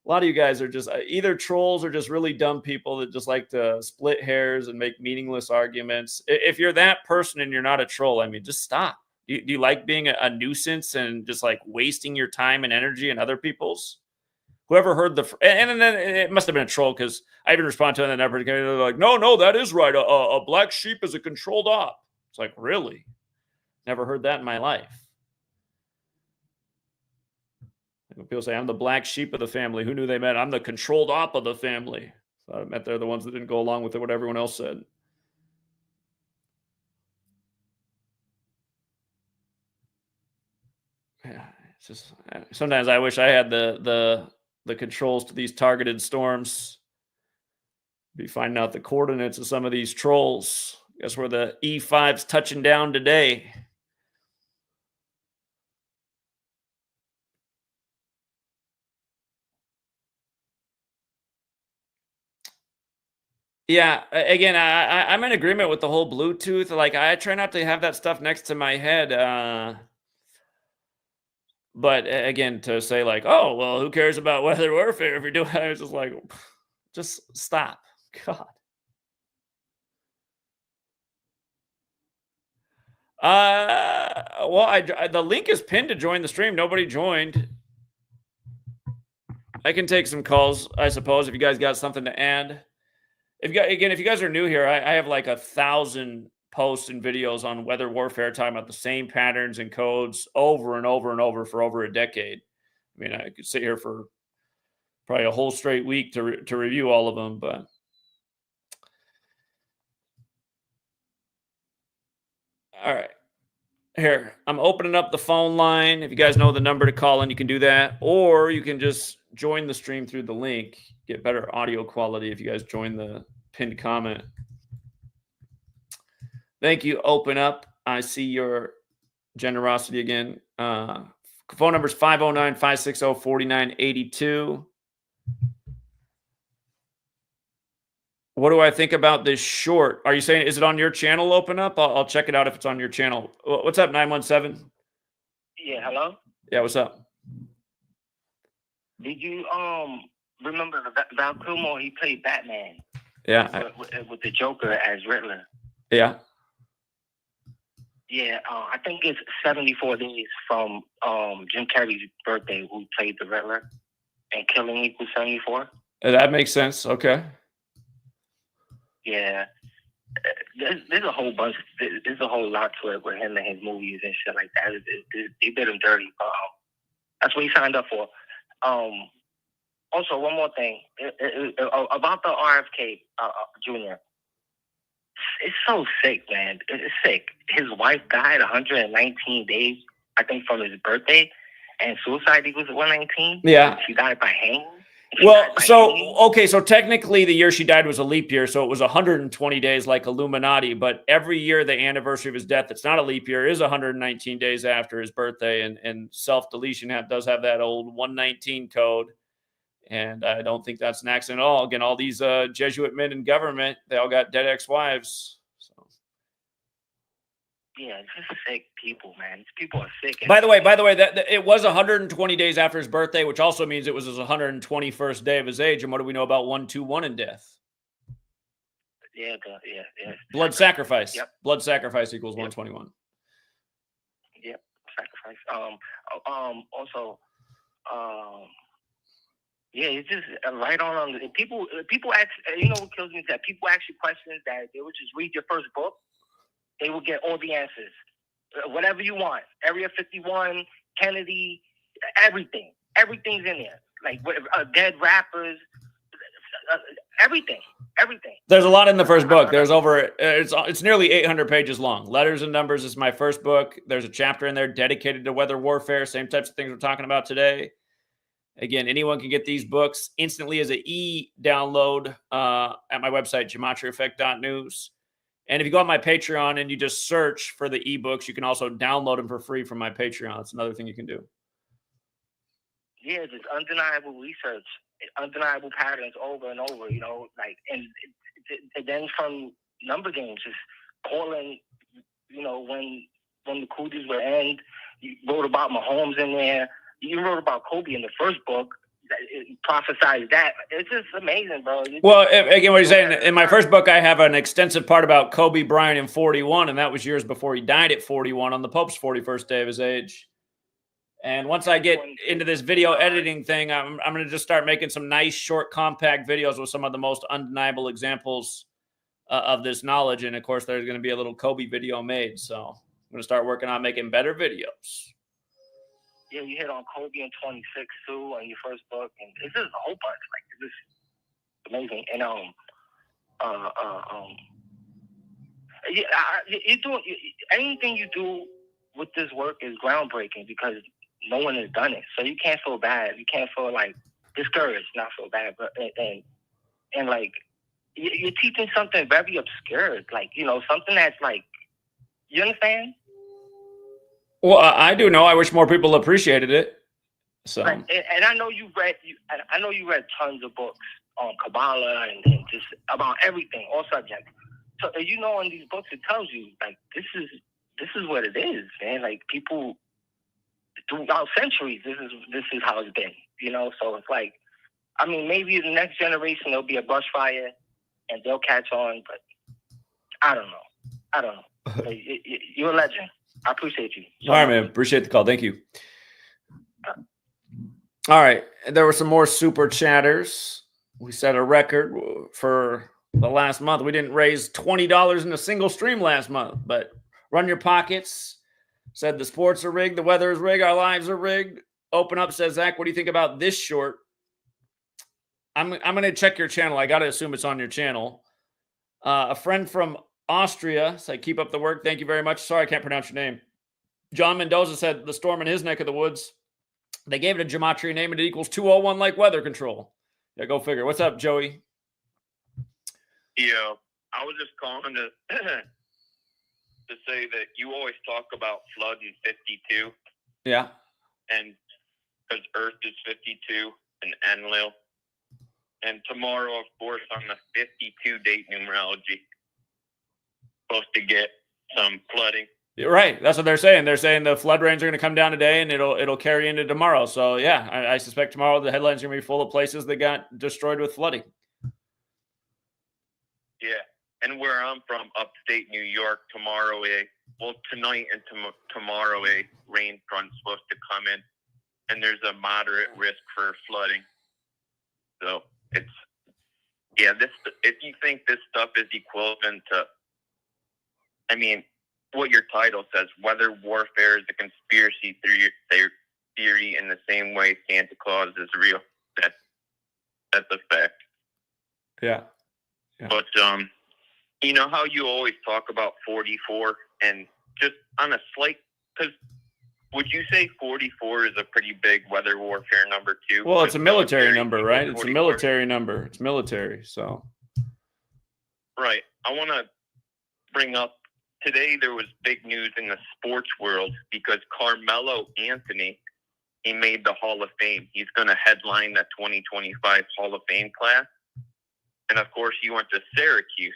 a lot of you guys are just either trolls or just really dumb people that just like to split hairs and make meaningless arguments. If you're that person and you're not a troll, I mean, just stop. Do you like being a nuisance and just like wasting your time and energy and other people's? Whoever heard and then it must have been a troll because I even responded to it and then they're like, no, that is right. A black sheep is a controlled op. It's like, really? Never heard that in my life. People say, I'm the black sheep of the family. Who knew they meant I'm the controlled op of the family? So I meant they're the ones that didn't go along with what everyone else said. Yeah, it's just sometimes I wish I had the controls to these targeted storms. Be finding out the coordinates of some of these trolls. Guess where the E5's touching down today. Yeah, again, I'm in agreement with the whole Bluetooth. Like, I try not to have that stuff next to my head. But again, to say like, oh, well, who cares about weather warfare if you're doing it? It's just like, just stop. God. Well, the link is pinned to join the stream. Nobody joined. I can take some calls, I suppose, if you guys got something to add. If you guys are new here, I have like 1,000 posts and videos on weather warfare talking about the same patterns and codes over and over and over for over a decade. I mean, I could sit here for probably a whole straight week to review all of them, but all right. Here, I'm opening up the phone line. If you guys know the number to call in, you can do that. Or you can just join the stream through the link. Get better audio quality if you guys join the pinned comment. Thank you, Open Up. I see your generosity again. Phone number is 509-560-4982. What do I think about this short? Are you saying, is it on your channel, Open Up? I'll check it out if it's on your channel. What's up, 917? Yeah, hello? Yeah, what's up? Did you remember Val Kilmer? He played Batman. Yeah. With the Joker as Riddler. Yeah. Yeah, I think it's 74 days from Jim Carrey's birthday, who played the Riddler, and killing equals 74. That makes sense. Okay. Yeah, there's a whole bunch. There's a whole lot to it with him and his movies and shit like that. They did him dirty, but that's what he signed up for. Also, one more thing about the RFK Jr. It's so sick, man. It's sick. His wife died 119 days, I think, from his birthday, and suicide equals 119. Yeah. She died by hanging. Well, so technically the year she died was a leap year, so it was 120 days like Illuminati, but every year the anniversary of his death, it's not a leap year, is 119 days after his birthday, and self-deletion does have that old 119 code, and I don't think that's an accident at all. Again, all these Jesuit men in government, they all got dead ex-wives. So. Yeah, it's just sick people, man. These people are sick. By the way, that it was 120 days after his birthday, which also means it was his 121st day of his age. And what do we know about 121 in death? Yeah. Blood sacrifice. Yep. Blood sacrifice equals 121. Yep. Sacrifice. Also, yeah, it's just right on. People ask. You know what kills me is that people ask you questions that they would just read your first book. They will get all the answers. Whatever you want. Area 51, Kennedy, everything. Everything's in there. Like dead rappers, everything. There's a lot in the first book. There's it's nearly 800 pages long. Letters and Numbers is my first book. There's a chapter in there dedicated to weather warfare, same types of things we're talking about today. Again, anyone can get these books instantly as an e-download at my website, GEMATRIAEFFECT.news. And if you go on my Patreon and you just search for the ebooks, you can also download them for free from my Patreon. That's another thing you can do. Yeah, just undeniable research, undeniable patterns over and over, you know, like, and then from number games, just calling, you know, when the Cougars were end, you wrote about Mahomes in there. You wrote about Kobe in the first book. It prophesized that. It's just amazing, bro. Well, again, what you're saying, in my first book, I have an extensive part about Kobe Bryant in 41, and that was years before he died at 41 on the Pope's 41st day of his age. And once I get into this video editing thing, I'm going to just start making some nice, short, compact videos with some of the most undeniable examples of this knowledge. And, of course, there's going to be a little Kobe video made. So I'm going to start working on making better videos. Yeah, you hit on Kobe in 26 too on your first book, and it's just a whole bunch. Like, it's just amazing. And anything you do with this work is groundbreaking because no one has done it. So you can't feel bad. You can't feel like discouraged. Not feel bad, but and like you're teaching something very obscure, like, you know, something that's like, you understand? Well, I do know. I wish more people appreciated it. So, and I know you read. I know you read tons of books on Kabbalah and just about everything, all subjects. So you know, in these books, it tells you like this is what it is, man. Like people throughout centuries, this is how it's been. You know, so it's like, I mean, maybe the next generation there'll be a brush fire and they'll catch on, but I don't know. You're a legend. I appreciate you. All right, man. Appreciate the call. Thank you. All right. There were some more super chatters. We set a record for the last month. We didn't raise $20 in a single stream last month, but Run Your Pockets said the sports are rigged, the weather is rigged, our lives are rigged. Open Up says, Zach, what do you think about this short? I'm going to check your channel. I got to assume it's on your channel. A friend from Austria said, keep up the work. Thank you very much. Sorry, I can't pronounce your name. John Mendoza said the storm in his neck of the woods, they gave it a gematria name and it equals 201 like weather control. Yeah, go figure. What's up, Joey? Yeah, I was just calling to say that you always talk about flood in 52. Yeah. And because Earth is 52 and Enlil. And tomorrow, of course, on the 52 date numerology, supposed to get some flooding. Right. That's what they're saying. They're saying the flood rains are going to come down today and it'll carry into tomorrow. So, yeah, I suspect tomorrow the headlines are going to be full of places that got destroyed with flooding. Yeah. And where I'm from, upstate New York, tomorrow Well, tonight and tomorrow, a rain front's supposed to come in, and there's a moderate risk for flooding. So it's, yeah, this, if you think this stuff is equivalent to, I mean, what your title says, weather warfare is a conspiracy theory in the same way Santa Claus is real. That's a fact. Yeah. But, you know how you always talk about 44 and just on a slight, because would you say 44 is a pretty big weather warfare number too? Well, it's a military number, right? It's a military number. It's military, so. Right. I want to bring up, today there was big news in the sports world because Carmelo Anthony, he made the Hall of Fame. He's going to headline the 2025 Hall of Fame class. And of course, he went to Syracuse.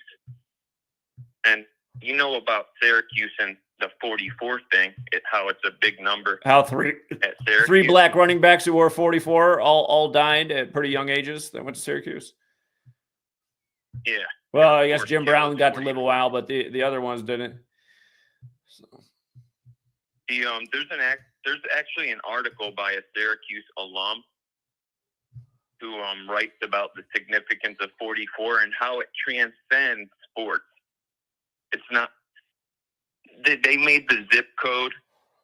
And you know about Syracuse and the 44 thing, how it's a big number. How three black running backs who wore 44 all died at pretty young ages that went to Syracuse? Yeah. Well, I guess Jim Brown got to live a while, but the other ones didn't. So. There's actually an article by a Syracuse alum who writes about the significance of 44 and how it transcends sports. It's not. They made the zip code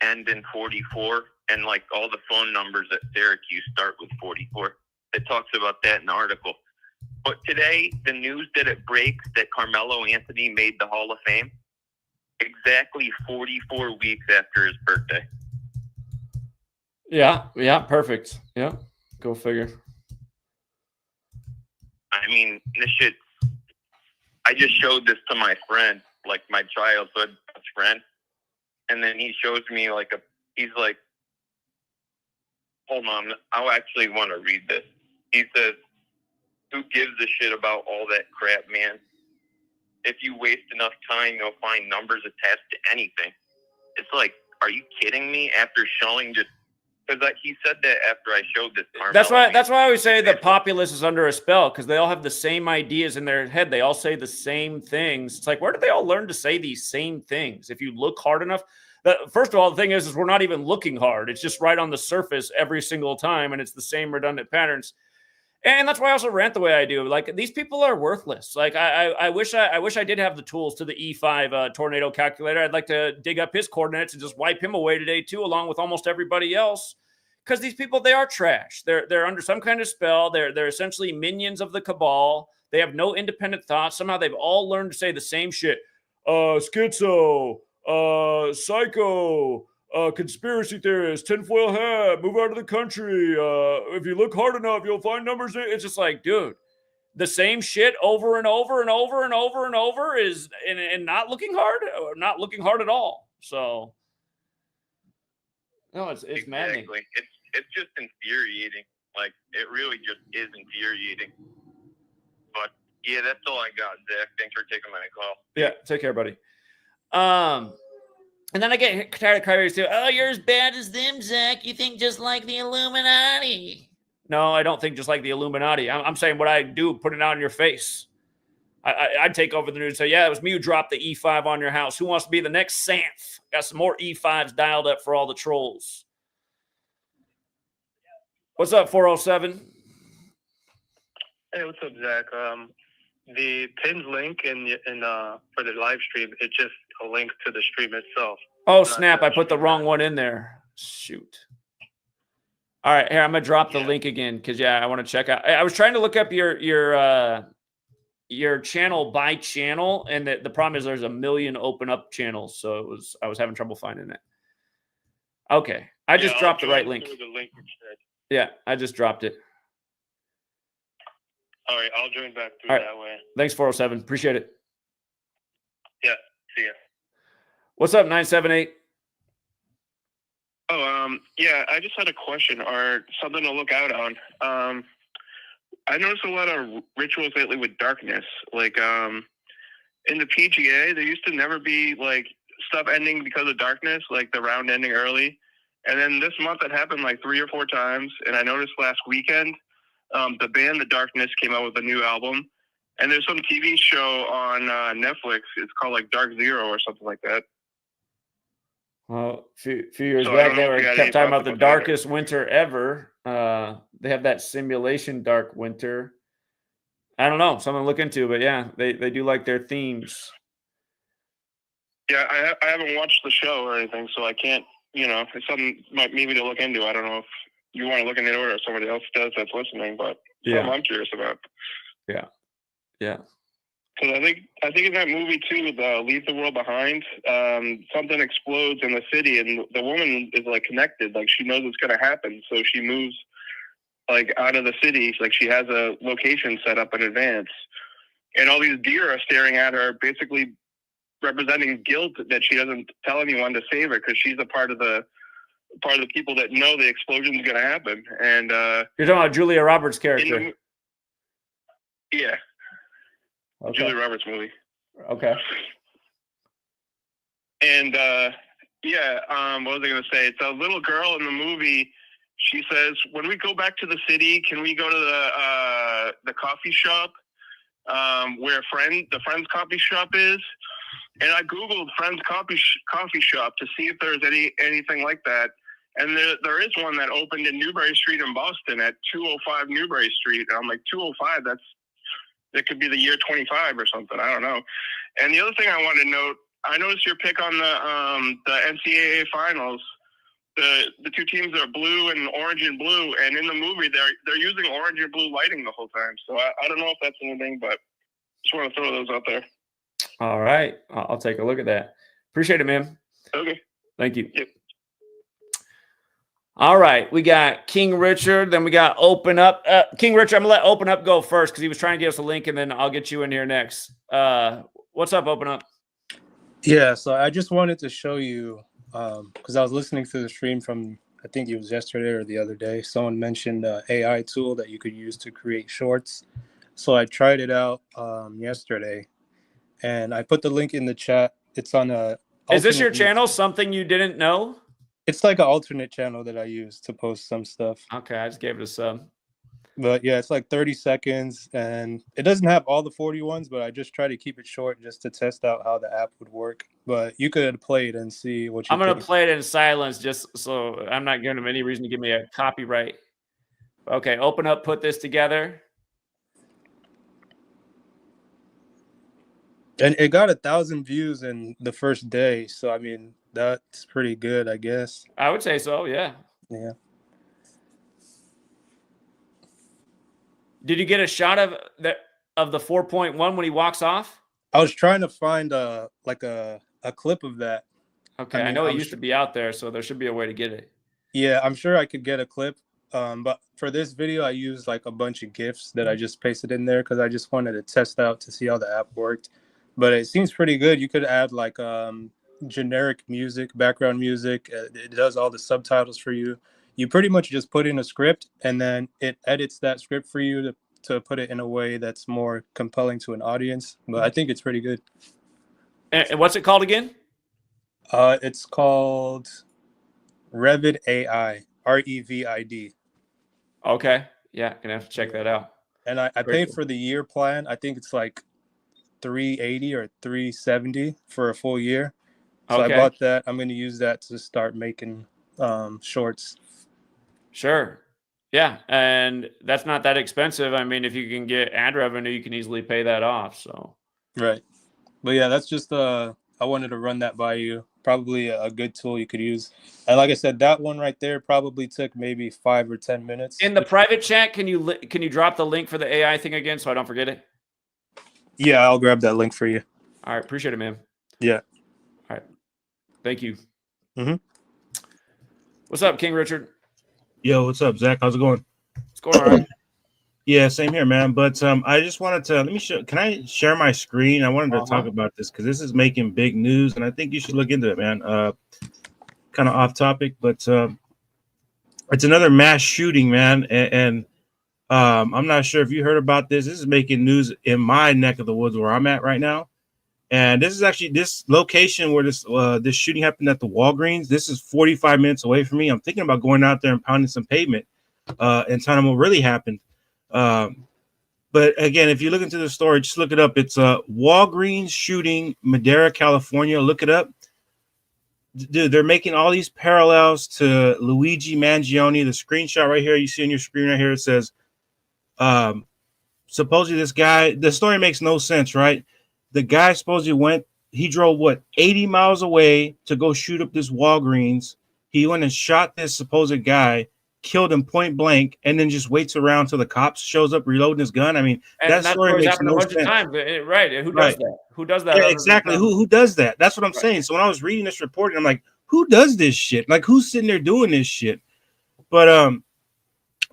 end in 44, and like all the phone numbers at Syracuse start with 44. It talks about that in the article. But today, the news that it breaks that Carmelo Anthony made the Hall of Fame exactly 44 weeks after his birthday. Yeah, perfect. Yeah, go figure. I mean, this shit, I just showed this to my friend, like my childhood best friend, and then he shows me he's like, hold on, I actually want to read this. He says, who gives a shit about all that crap, man? If you waste enough time, you'll find numbers attached to anything. It's like, are you kidding me? After showing just, because he said that after I showed this. That's why I always say the populace is under a spell, because they all have the same ideas in their head. They all say the same things. It's like, where did they all learn to say these same things? If you look hard enough, first of all, the thing is we're not even looking hard. It's just right on the surface every single time, and it's the same redundant patterns. And that's why I also rant the way I do. Like, these people are worthless. Like, I wish I did have the tools to the E5 tornado calculator. I'd like to dig up his coordinates and just wipe him away today too, along with almost everybody else. Because these people, they are trash. They're under some kind of spell. They're essentially minions of the cabal. They have no independent thoughts. Somehow they've all learned to say the same shit. Schizo, psycho, conspiracy theorist, tinfoil hat, move out of the country. If you look hard enough, you'll find numbers. It's just like, dude, the same shit over and over and over and over and over is, and not looking hard, or not looking hard at all. So, no, it's exactly. maddening. It's just infuriating. Like, it really just is infuriating. But yeah, that's all I got, Zach. Thanks for taking my call. Yeah, take care, buddy. And then I get tired of Kyrie too. Oh, you're as bad as them, Zach. You think just like the Illuminati. No, I don't think just like the Illuminati. I'm saying what I do, put it out in your face. I'd take over the news and say, yeah, it was me who dropped the E5 on your house. Who wants to be the next Santh? Got some more E5s dialed up for all the trolls. What's up, 407? Hey, what's up, Zach? The pinned link for the live stream, it's just a link to the stream itself. Oh, snap. I put the wrong one in there. Shoot. All right, here, I'm going to drop the link again because, yeah, I want to check out. I was trying to look up your channel by channel, and the problem is there's a million open up channels, so I was having trouble finding it. Okay, I just dropped the right link. The link instead. Yeah, I just dropped it. All right, I'll join back through that way. Thanks, 407. Appreciate it. Yeah, see ya. What's up, 978? Oh, yeah, I just had a question or something to look out on. I noticed a lot of rituals lately with darkness. Like, in the PGA, there used to never be, like, stuff ending because of darkness, like the round ending early. And then this month it happened like 3 or 4 times. And I noticed last weekend, the band The Darkness came out with a new album. And there's some TV show on Netflix. It's called like Dark Zero or something like that. Well, a few years So I back, don't they know if were you had kept any talking thoughts about the about that, or- darkest winter ever. They have that simulation dark winter. I don't know, something to look into, but yeah, they do like their themes. Yeah, I haven't watched the show or anything, so I can't. You know, it's something maybe to look into. I don't know if you want to look into it or somebody else does that's listening, but something I'm curious about. Yeah. Because I think in that movie too, with Leave the World Behind, something explodes in the city, and the woman is like connected, like she knows it's going to happen, so she moves like out of the city, like she has a location set up in advance, and all these deer are staring at her, basically representing guilt that she doesn't tell anyone to save her because she's a part of the people that know the explosion is going to happen. And You're talking about Julia Roberts' character. Yeah. Okay. Julia Roberts movie. Okay. And what was I going to say? It's a little girl in the movie. She says, "When we go back to the city, can we go to the coffee shop where the Friend's coffee shop is?" And I googled Friend's coffee shop to see if there's anything like that. And there is one that opened in Newbury Street in Boston at 205 Newbury Street. And I'm like, 205? That could be the year 25 or something. I don't know. And the other thing I wanted to note, I noticed your pick on the NCAA finals. The two teams are blue and orange and blue, and in the movie they're using orange and blue lighting the whole time. So I don't know if that's anything, but just want to throw those out there. All right, I'll take a look at that. Appreciate it, man. Okay. Thank you. Yep. All right, we got King Richard, then we got Open Up. King Richard, I'm going to let Open Up go first because he was trying to give us a link, and then I'll get you in here next. What's up, Open Up? Yeah, so I just wanted to show you, because I was listening to the stream from, I think it was yesterday or the other day. Someone mentioned an AI tool that you could use to create shorts. So I tried it out yesterday, and I put the link in the chat. It's on a... Is this your channel, Something You Didn't Know? It's like an alternate channel that I use to post some stuff. Okay, I just gave it a sub. But yeah, it's like 30 seconds, and it doesn't have all the 40 ones, but I just try to keep it short just to test out how the app would work. But you could play it and see what you I'm going to play it in silence just so I'm not giving them any reason to give me a copyright. Okay, Open Up, put this together. And it got 1,000 views in the first day. So, I mean, that's pretty good, I guess. I would say so, yeah. Yeah. Did you get a shot of the 4.1 when he walks off? I was trying to find a clip of that. Okay, I know it used to be out there, so there should be a way to get it. Yeah, I'm sure I could get a clip. But for this video, I used like a bunch of GIFs that I just pasted in there because I just wanted to test out to see how the app worked. But it seems pretty good. You could add like generic music, background music. It does all the subtitles for you. You pretty much just put in a script, and then it edits that script for you to put it in a way that's more compelling to an audience. But I think it's pretty good. And what's it called again? It's called Revid AI, REVID. Okay. Yeah, gonna have to check that out. And I paid for the year plan. I think it's like $380 or $370 for a full year. So okay. I bought that. I'm going to use that to start making shorts. Sure. Yeah, and that's not that expensive. I mean, if you can get ad revenue, you can easily pay that off. So right. But yeah, that's just I wanted to run that by you. Probably a good tool you could use. And like I said, that one right there probably took maybe 5 or 10 minutes. In the private chat, can you drop the link for the AI thing again so I don't forget it? Yeah, I'll grab that link for you. All right, appreciate it, man. Yeah. All right. Thank you. Mm-hmm. What's up, King Richard? Yo, what's up, Zach? How's it going? It's going all right. Yeah, same here, man. But I just wanted to can I share my screen? I wanted to talk about this because this is making big news, and I think you should look into it, man. Kind of off topic, but it's another mass shooting, man, and I'm not sure if you heard about this. This is making news in my neck of the woods where I'm at right now, and this is actually this location where this shooting happened at the Walgreens. This is 45 minutes away from me. I'm thinking about going out there and pounding some pavement and telling them what really happened. But again, if you look into the story, just look it up. It's a Walgreens shooting, Madera, California. Look it up. dude, they're making all these parallels to Luigi Mangione. The screenshot right here, you see on your screen right here, it says, supposedly this guy, the story makes no sense, right? The guy supposedly he drove 80 miles away to go shoot up this Walgreens. He went and shot this supposed guy, killed him point blank, and then just waits around till the cops shows up reloading his gun. I mean, and that story makes happened no a bunch sense. of times, right? Who does that? Who does that? Yeah, exactly. Who does that? That's what I'm saying. So when I was reading this report, I'm like, who does this shit? Like, who's sitting there doing this shit? But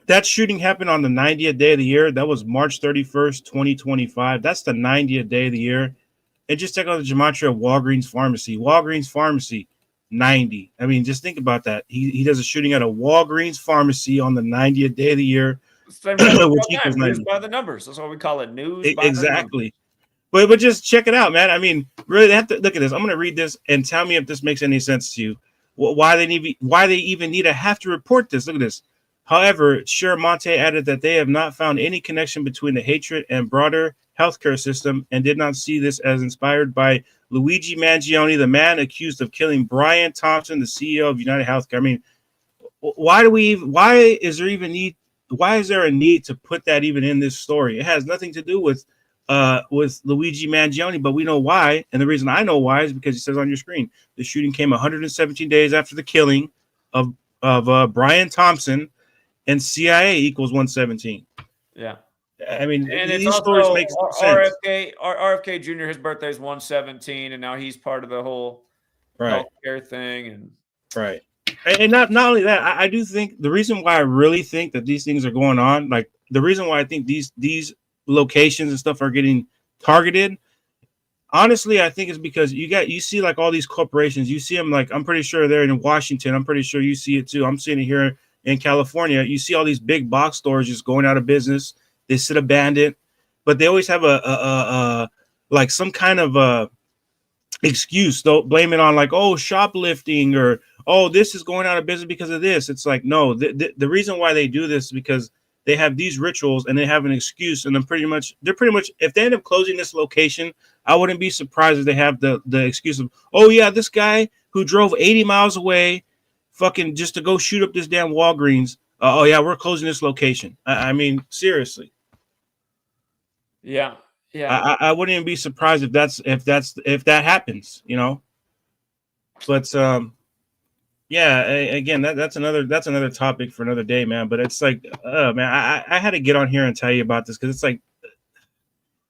that shooting happened on the 90th day of the year. That was March 31st, 2025. That's the 90th day of the year. And just check out the gematria of Walgreens Pharmacy. Walgreens Pharmacy, 90. I mean, just think about that. He does a shooting at a Walgreens Pharmacy on the 90th day of the year. Which equals news by the numbers. That's what we call it, news by exactly. The numbers. But just check it out, man. I mean, really, they have to look at this. I'm going to read this and tell me if this makes any sense to you. Why they even need to have to report this. Look at this. However, Monte added that they have not found any connection between the hatred and broader healthcare system and did not see this as inspired by Luigi Mangione, the man accused of killing Brian Thompson, the CEO of United Healthcare. I mean, why is there a need to put that even in this story? It has nothing to do with Luigi Mangione, but we know why. And the reason I know why is because it says on your screen, the shooting came 117 days after the killing of Brian Thompson, and CIA equals 117. Yeah. I mean, and these it's stories also make sense. RFK Jr., his birthday is 117, and now he's part of the whole healthcare thing. And right. And not only that, I do think the reason why I really think that these things are going on, like the reason why I think these locations and stuff are getting targeted, honestly, I think it's because you see like all these corporations, you see them like, I'm pretty sure they're in Washington. I'm pretty sure you see it too. I'm seeing it here in California. You see all these big box stores just going out of business. They sit abandoned, but they always have a like some kind of excuse. Don't blame it on like, oh, shoplifting, or oh, this is going out of business because of this. It's like, no, the reason why they do this is because they have these rituals and they have an excuse, and they're pretty much if they end up closing this location, I wouldn't be surprised if they have the excuse of, oh yeah, this guy who drove 80 miles away fucking just to go shoot up this damn Walgreens. Oh yeah, we're closing this location. I mean, seriously. Yeah. I wouldn't even be surprised if that happens, you know. But yeah, again, that's another topic for another day, man. But it's like, man, I had to get on here and tell you about this because it's like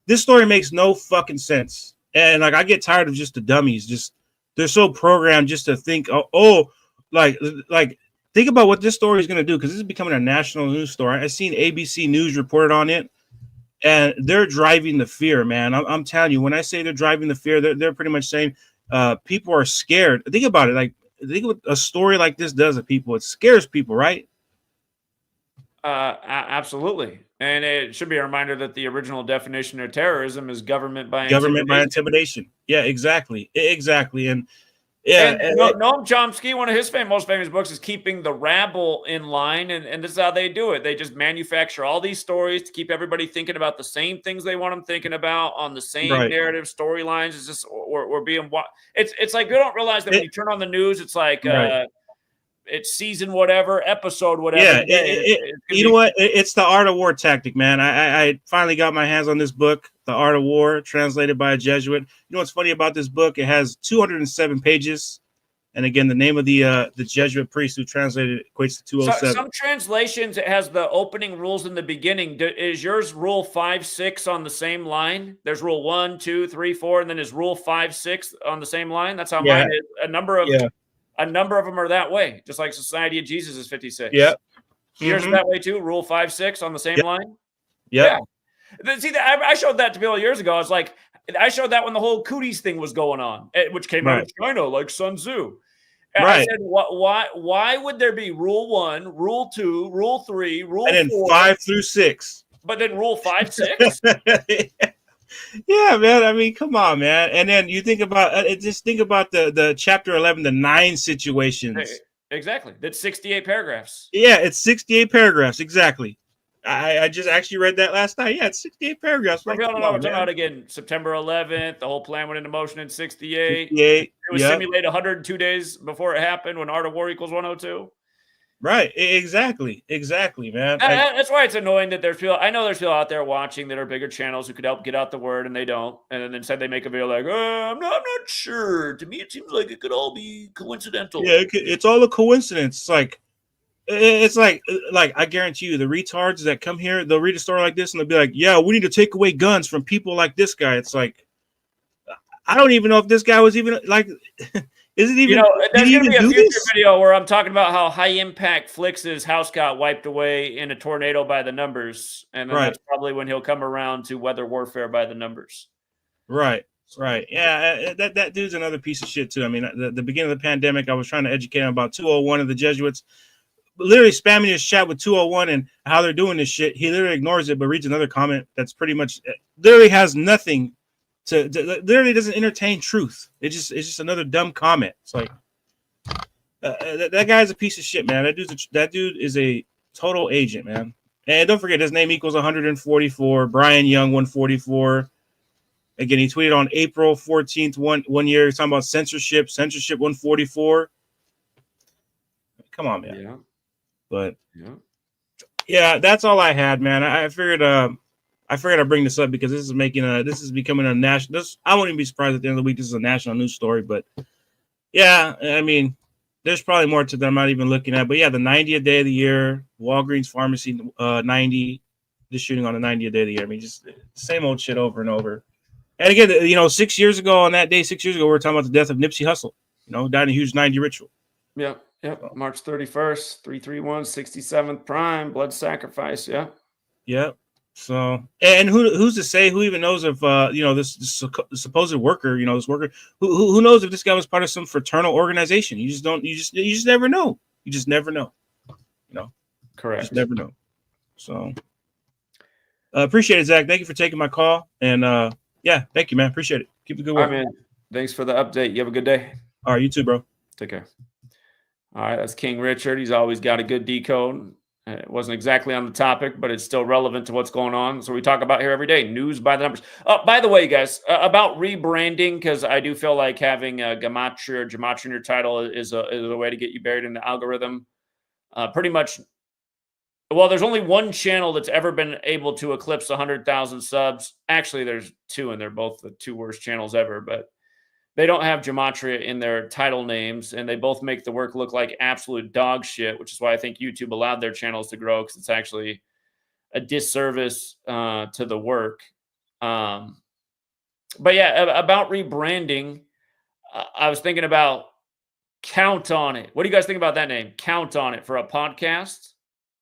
this story makes no fucking sense, and like I get tired of just the dummies, just they're so programmed just to think, like think about what this story is going to do, because this is becoming a national news story. I seen ABC News reported on it, and they're driving the fear, man. I'm telling you, when I say they're driving the fear, they're pretty much saying people are scared. Think about it. Like, think what a story like this does to people. It scares people, right? Absolutely. And it should be a reminder that the original definition of terrorism is government by intimidation. Yeah, exactly. And yeah, and Noam Chomsky, one of his most famous books is Keeping the Rabble in Line, and this is how they do it. They just manufacture all these stories to keep everybody thinking about the same things they want them thinking about on the same narrative storylines. It's just or being it's like you don't realize that when you turn on the news, it's like it's season whatever, episode whatever. Yeah, you know what? It's the art of war tactic, man. I finally got my hands on this book, The Art of War, translated by a Jesuit. You know what's funny about this book? It has 207 pages. And again, the name of the Jesuit priest who translated it equates to 207. Some translations, it has the opening rules in the beginning. Is yours rule 5, 6 on the same line? There's rule 1, 2, 3, 4, and then is rule 5, 6 on the same line? That's how mine is. A number of them are that way, just like Society of Jesus is 56. Yeah. Yours is that way too? Rule 5, 6 on the same line? Yeah. See, I showed that to people years ago. I was like, I showed that when the whole cooties thing was going on, which came out of China, like Sun Tzu. And I said, why would there be rule 1, rule 2, rule 3, rule 4? And then 5 through 6. But then rule 5, 6? Yeah, man. I mean, come on, man. And then you think about just think about the chapter 11, the 9 situations. Exactly. That's 68 paragraphs. Yeah, it's 68 paragraphs. Exactly. I just actually read that last night. Yeah, it's 68 paragraphs. Like, We're come talking on, about man. again, September 11th. The whole plan went into motion in 68. 68. It was Yep. simulated 102 days before it happened when Art of War equals 102. Right. Exactly, man. That's why it's annoying that there's people. I know there's people out there watching that are bigger channels who could help get out the word, and they don't. And then instead they make a video like, I'm not sure. To me, it seems like it could all be coincidental. Yeah, it's all a coincidence. It's like I guarantee you, the retards that come here, they'll read a story like this and they'll be like, "Yeah, we need to take away guns from people like this guy." It's like, I don't even know if this guy was even like, is it even? There's going to be a future video where I'm talking about how High Impact Flix's house got wiped away in a tornado by the numbers, and then that's probably when he'll come around to weather warfare by the numbers. Right. Yeah, that dude's another piece of shit too. I mean, the beginning of the pandemic, I was trying to educate him about 201 of the Jesuits. Literally spamming his chat with 201 and how they're doing this shit. He literally ignores it, but reads another comment that's pretty much literally has nothing to literally doesn't entertain truth. It's just another dumb comment. It's like that guy's a piece of shit, man. That dude is a total agent, man. And don't forget, his name equals 144. Brian Young 144. Again, he tweeted on April 14th, one year. He's talking about censorship 144. Come on, man. Yeah. But yeah, that's all I had, man. I figured I'd bring this up because this is becoming a national. I wouldn't be surprised at the end of the week this is a national news story. But yeah, I mean, there's probably more to that I'm not even looking at. But yeah, the 90th day of the year, Walgreens pharmacy 90, the shooting on the 90th day of the year. I mean, just same old shit over and over. And again, 6 years ago on that day, 6 years ago, we were talking about the death of Nipsey Hussle. Died in a huge 90 ritual. Yep. March 31st, 331, 67th prime, blood sacrifice. Yeah. Yep. So, and who's to say? Who even knows if this supposed worker, this worker, who knows if this guy was part of some fraternal organization? You just don't. You just never know. You just never know. Correct. You just never know. So, appreciate it, Zach. Thank you for taking my call. And yeah, thank you, man. Appreciate it. Keep the good work. All right, man. Thanks for the update. You have a good day. All right, you too, bro. Take care. All right, that's King Richard. He's always got a good decode. It wasn't exactly on the topic, but it's still relevant to what's going on. So we talk about here every day, news by the numbers. By the way, guys, about rebranding, because I do feel like having a gematria in your title is a way to get you buried in the algorithm. Pretty much, well, there's only one channel that's ever been able to eclipse 100,000 subs. Actually, there's two, and they're both the two worst channels ever, but they don't have gematria in their title names, and they both make the work look like absolute dog shit, which is why I think YouTube allowed their channels to grow, because it's actually a disservice to the work. But yeah, about rebranding, I was thinking about Count On It. What do you guys think about that name? Count On It for a podcast?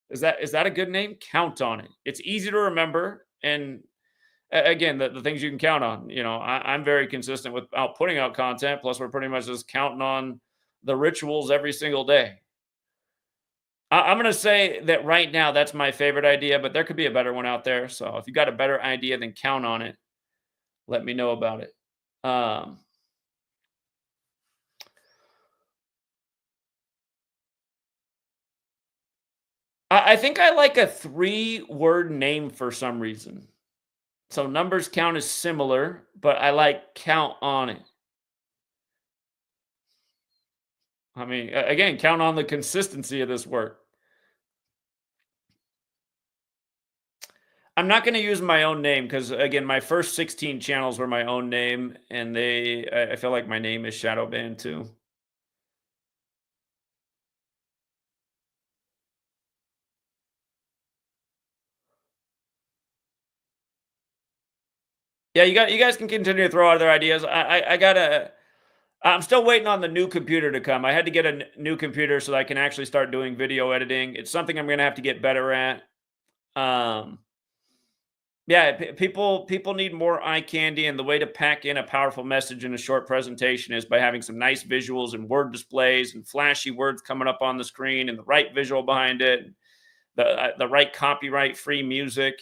Is that a good name? Count On It. It's easy to remember, and again, the things you can count on. I'm very consistent with putting out content. Plus, we're pretty much just counting on the rituals every single day. I'm going to say that right now, that's my favorite idea, but there could be a better one out there. So if you got a better idea, then count on it. Let me know about it. I think I like a 3-word name for some reason. So numbers count is similar, but I like count on it. I mean, again, count on the consistency of this work. I'm not going to use my own name because, again, my first 16 channels were my own name, and I feel like my name is shadow banned too. Yeah, you guys can continue to throw out other ideas. I'm still waiting on the new computer to come. I had to get a new computer so that I can actually start doing video editing. It's something I'm going to have to get better at. Yeah, people need more eye candy, and the way to pack in a powerful message in a short presentation is by having some nice visuals and word displays and flashy words coming up on the screen and the right visual behind it, the right copyright-free music.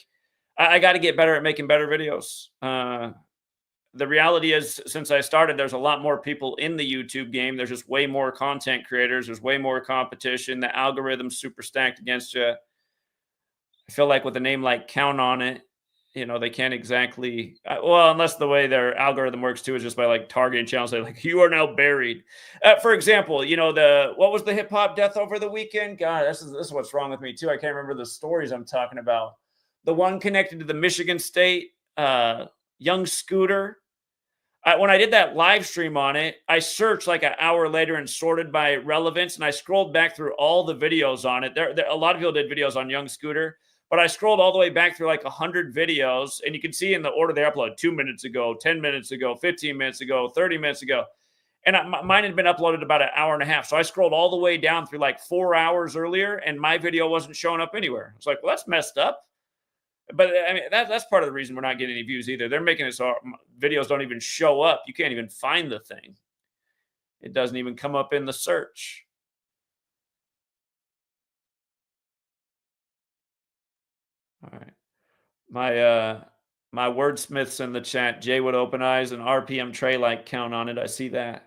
I got to get better at making better videos. The reality is, since I started, there's a lot more people in the YouTube game. There's just way more content creators. There's way more competition. The algorithm's super stacked against you. I feel like with a name like Count on It, they can't exactly, well, unless the way their algorithm works too is just by like targeting channels, they're like, you are now buried. For example, what was the hip hop death over the weekend? God, this is what's wrong with me too. I can't remember the stories I'm talking about. The one connected to the Michigan State, young Scooter. When I did that live stream on it, I searched like an hour later and sorted by relevance, and I scrolled back through all the videos on it. There a lot of people did videos on young Scooter, but I scrolled all the way back through like 100 videos, and you can see in the order they uploaded 2 minutes ago, 10 minutes ago, 15 minutes ago, 30 minutes ago. And mine had been uploaded about an hour and a half. So I scrolled all the way down through like 4 hours earlier, and my video wasn't showing up anywhere. It's like, well, that's messed up. But I mean, that's part of the reason we're not getting any views either. They're making it so videos don't even show up. You can't even find the thing. It doesn't even come up in the search. All right. My wordsmiths in the chat, Jay with open eyes and RPM Trey like Count on It. I see that.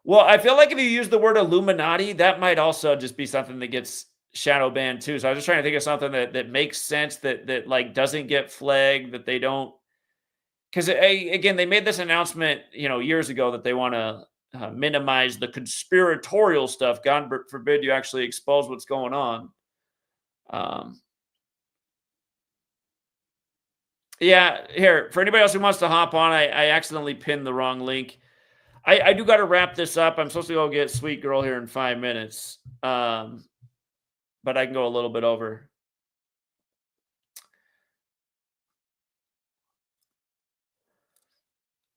Well, I feel like if you use the word Illuminati, that might also just be something that gets shadow banned too. So I was just trying to think of something that makes sense, that like doesn't get flagged, that they don't. Because again, they made this announcement, years ago that they want to minimize the conspiratorial stuff. God forbid you actually expose what's going on. Yeah, here, for anybody else who wants to hop on, I accidentally pinned the wrong link. I do got to wrap this up. I'm supposed to go get Sweet Girl here in 5 minutes. But I can go a little bit over.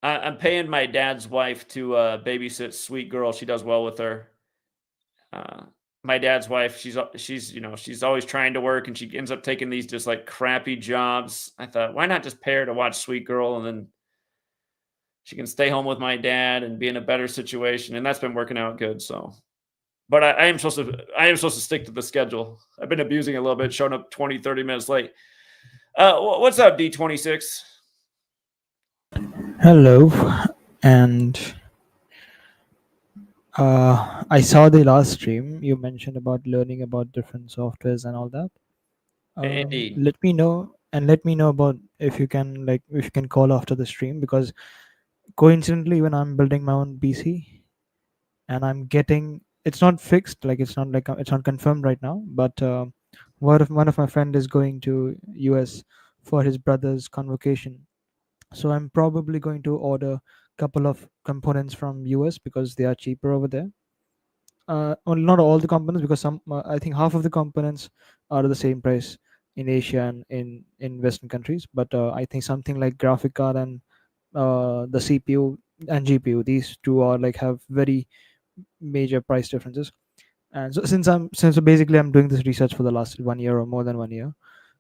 I'm paying my dad's wife to babysit Sweet Girl. She does well with her. My dad's wife, she's always trying to work, and she ends up taking these just like crappy jobs. I thought, why not just pay her to watch Sweet Girl, and then she can stay home with my dad and be in a better situation. And that's been working out good. So, but I am supposed to stick to the schedule. I've been abusing it a little bit, showing up 20, 30 minutes late. What's up, D26? Hello, and I saw the last stream. You mentioned about learning about different softwares and all that. Indeed. Let me know about if you can call after the stream, because coincidentally, when I'm building my own PC and I'm getting, it's not fixed, like it's not confirmed right now, but one of my friend is going to US for his brother's convocation. So I'm probably going to order a couple of components from US because they are cheaper over there. Well, not all the components, because some I think half of the components are the same price in Asia and in Western countries. But I think something like graphic card and the CPU and GPU, these two are like have very major price differences. And so since basically I'm doing this research for the last 1 year or more than 1 year.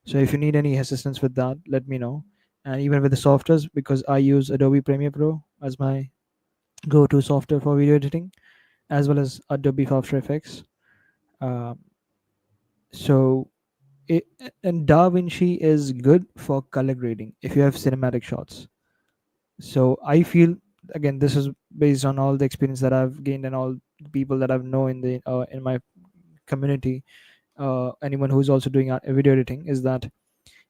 So if you need any assistance with that, let me know. And even with the softwares, because I use Adobe Premiere Pro as my go-to software for video editing, as well as Adobe After Effects. So and DaVinci is good for color grading if you have cinematic shots. So I feel, again, this is based on all the experience that I've gained and all the people that I've known in my community. Anyone who's also doing video editing, is that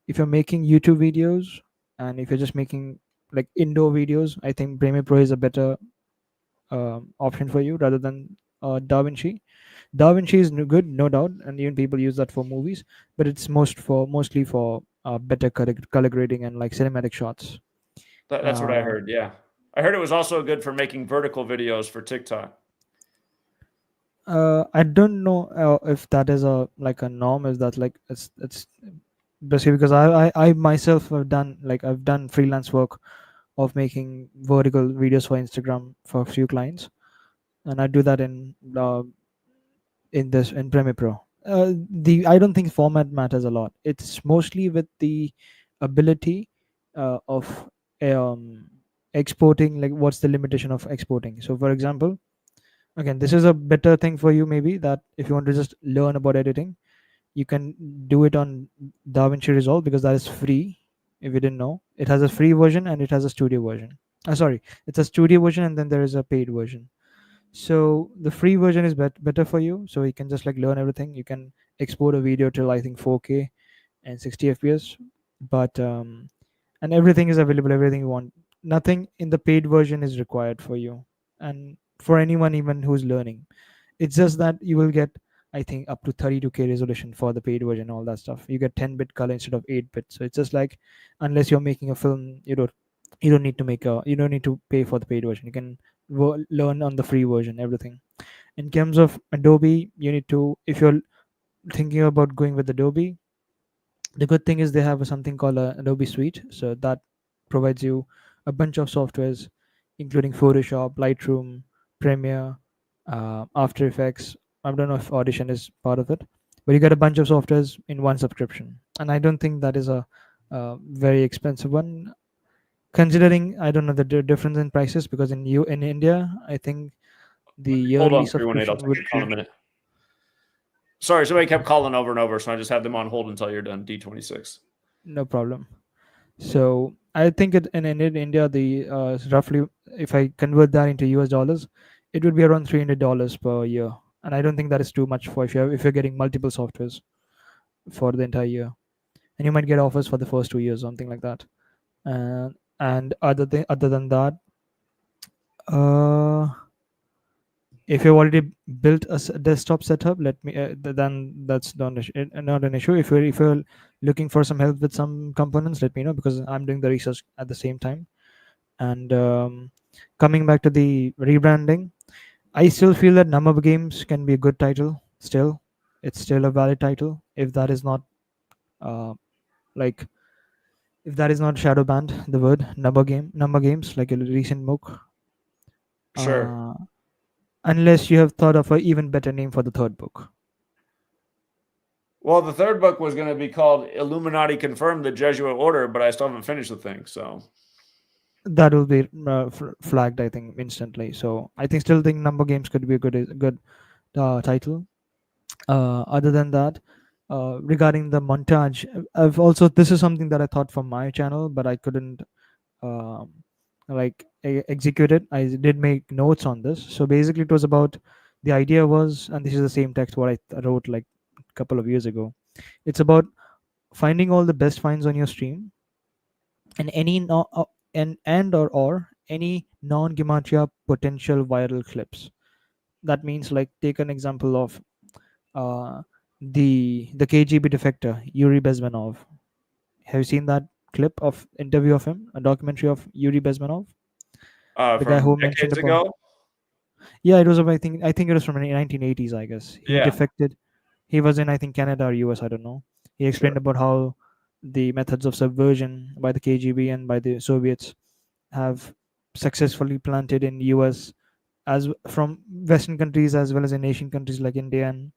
if you're making YouTube videos and if you're just making like indoor videos, I think Premiere Pro is a better option for you rather than DaVinci. DaVinci is good, no doubt, and even people use that for movies, but it's mostly for better color grading and like cinematic shots. That's what I heard. Yeah, I heard it was also good for making vertical videos for TikTok. I don't know if that is a norm. Is that like it's basically because I myself have done I've done freelance work of making vertical videos for Instagram for a few clients, and I do that in Premiere Pro. I don't think format matters a lot. It's mostly with the ability of exporting. Like, what's the limitation of exporting? So, for example, again, this is a better thing for you, maybe, that if you want to just learn about editing, you can do it on DaVinci Resolve, because that is free. If you didn't know, it has a free version and it has a studio version. Sorry, it's a studio version and then there is a paid version. So the free version is better for you. So you can just like learn everything. You can export a video till I think 4K and 60 FPS, but and everything is available. Everything you want. Nothing in the paid version is required for you, and for anyone even who's learning. It's just that you will get, I think, up to 32K resolution for the paid version, all that stuff. You get 10-bit color instead of 8-bit. So it's just like, unless you're making a film, you don't need to you don't need to pay for the paid version. You can learn on the free version everything. In terms of Adobe, you need to, if you're thinking about going with Adobe, the good thing is they have something called a Adobe Suite. So that provides you a bunch of softwares, including Photoshop, Lightroom, Premiere, After Effects. I don't know if Audition is part of it, but you get a bunch of softwares in one subscription. And I don't think that is a very expensive one, considering I don't know the difference in prices, because in India, I think the Hold yearly on, 318. I'll subscription take would your call in a be. minute. Sorry, somebody kept calling over and over, so I just have them on hold until you're done. D26. No problem. So I think in India, the roughly, if I convert that into US dollars, it would be around $300 per year. And I don't think that is too much for if you're getting multiple softwares for the entire year. And you might get offers for the first 2 years, something like that. And other than that, uh, if you've already built a desktop setup, then that's not an issue. If you're looking for some help with some components, let me know, because I'm doing the research at the same time. And coming back to the rebranding, I still feel that Number Games can be a good title. Still, it's still a valid title if that is not uh, like if that is not shadow banned. The word Number Games, like a recent book. Sure. Uh, unless you have thought of an even better name for the third book. Well, the third book was going to be called Illuminati Confirmed, the Jesuit Order, but I still haven't finished the thing. So That will be flagged, I think, instantly. So I still think Number Games could be a good title. Other than that, regarding the montage, I've also, this is something that I thought for my channel, but I couldn't um, execute it. I did make notes on this. So basically, it was about, the idea was, and this is the same text what I wrote like a couple of years ago. It's about finding all the best finds on your stream, and any no, and or any non-gematria potential viral clips. That means, like, take an example of uh, the KGB defector Yuri Bezmenov. Have you seen that clip of interview of him, a documentary of Yuri Bezmenov, the guy from who mentioned decades about? ago. Yeah, it was about, I think it was from the 1980s, I guess. He Yeah, defected. He was in, I think, Canada or US, I don't know. He explained sure. about how the methods of subversion by the KGB and by the Soviets have successfully planted in US, as from Western countries as well as in Asian countries like India and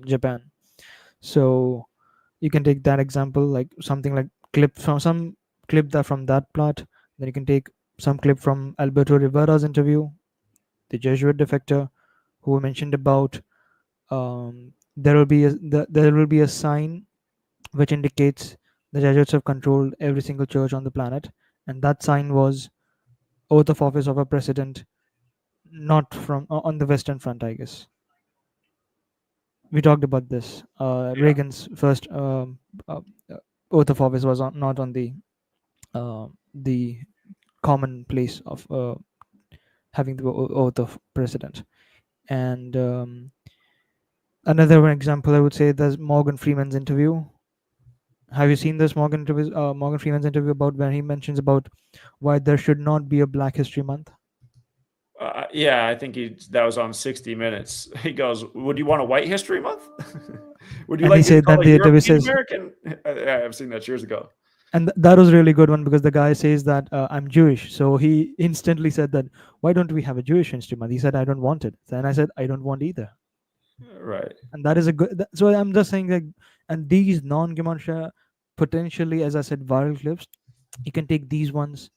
Japan. So you can take that example, like something like clip from some clip that from that plot. Then you can take some clip from Alberto Rivera's interview, the Jesuit defector, who mentioned about there will be a sign which indicates the Jesuits have controlled every single church on the planet, and that sign was oath of office of a president, not from on the Western Front, I guess. We talked about this. Yeah. Reagan's first uh, oath of office was not on the common place of having the oath of president. And another one example, I would say, there's Morgan Freeman's interview. Have you seen this Morgan Freeman's interview, about when he mentions about why there should not be a Black History Month? Yeah, I think that was on 60 Minutes. He goes, "Would you want a White History Month? Would you And he like it said that called a the interview European says, American?" Yeah, I've seen that years ago. and that was really good one, because the guy says that I'm Jewish, so he instantly said that, why don't we have a Jewish History Month? He said, I don't want it. Then I said, I don't want either. Right. And that is a good. So I'm just saying that, and these non-Gematria, potentially, as I said, viral clips, you can take these ones,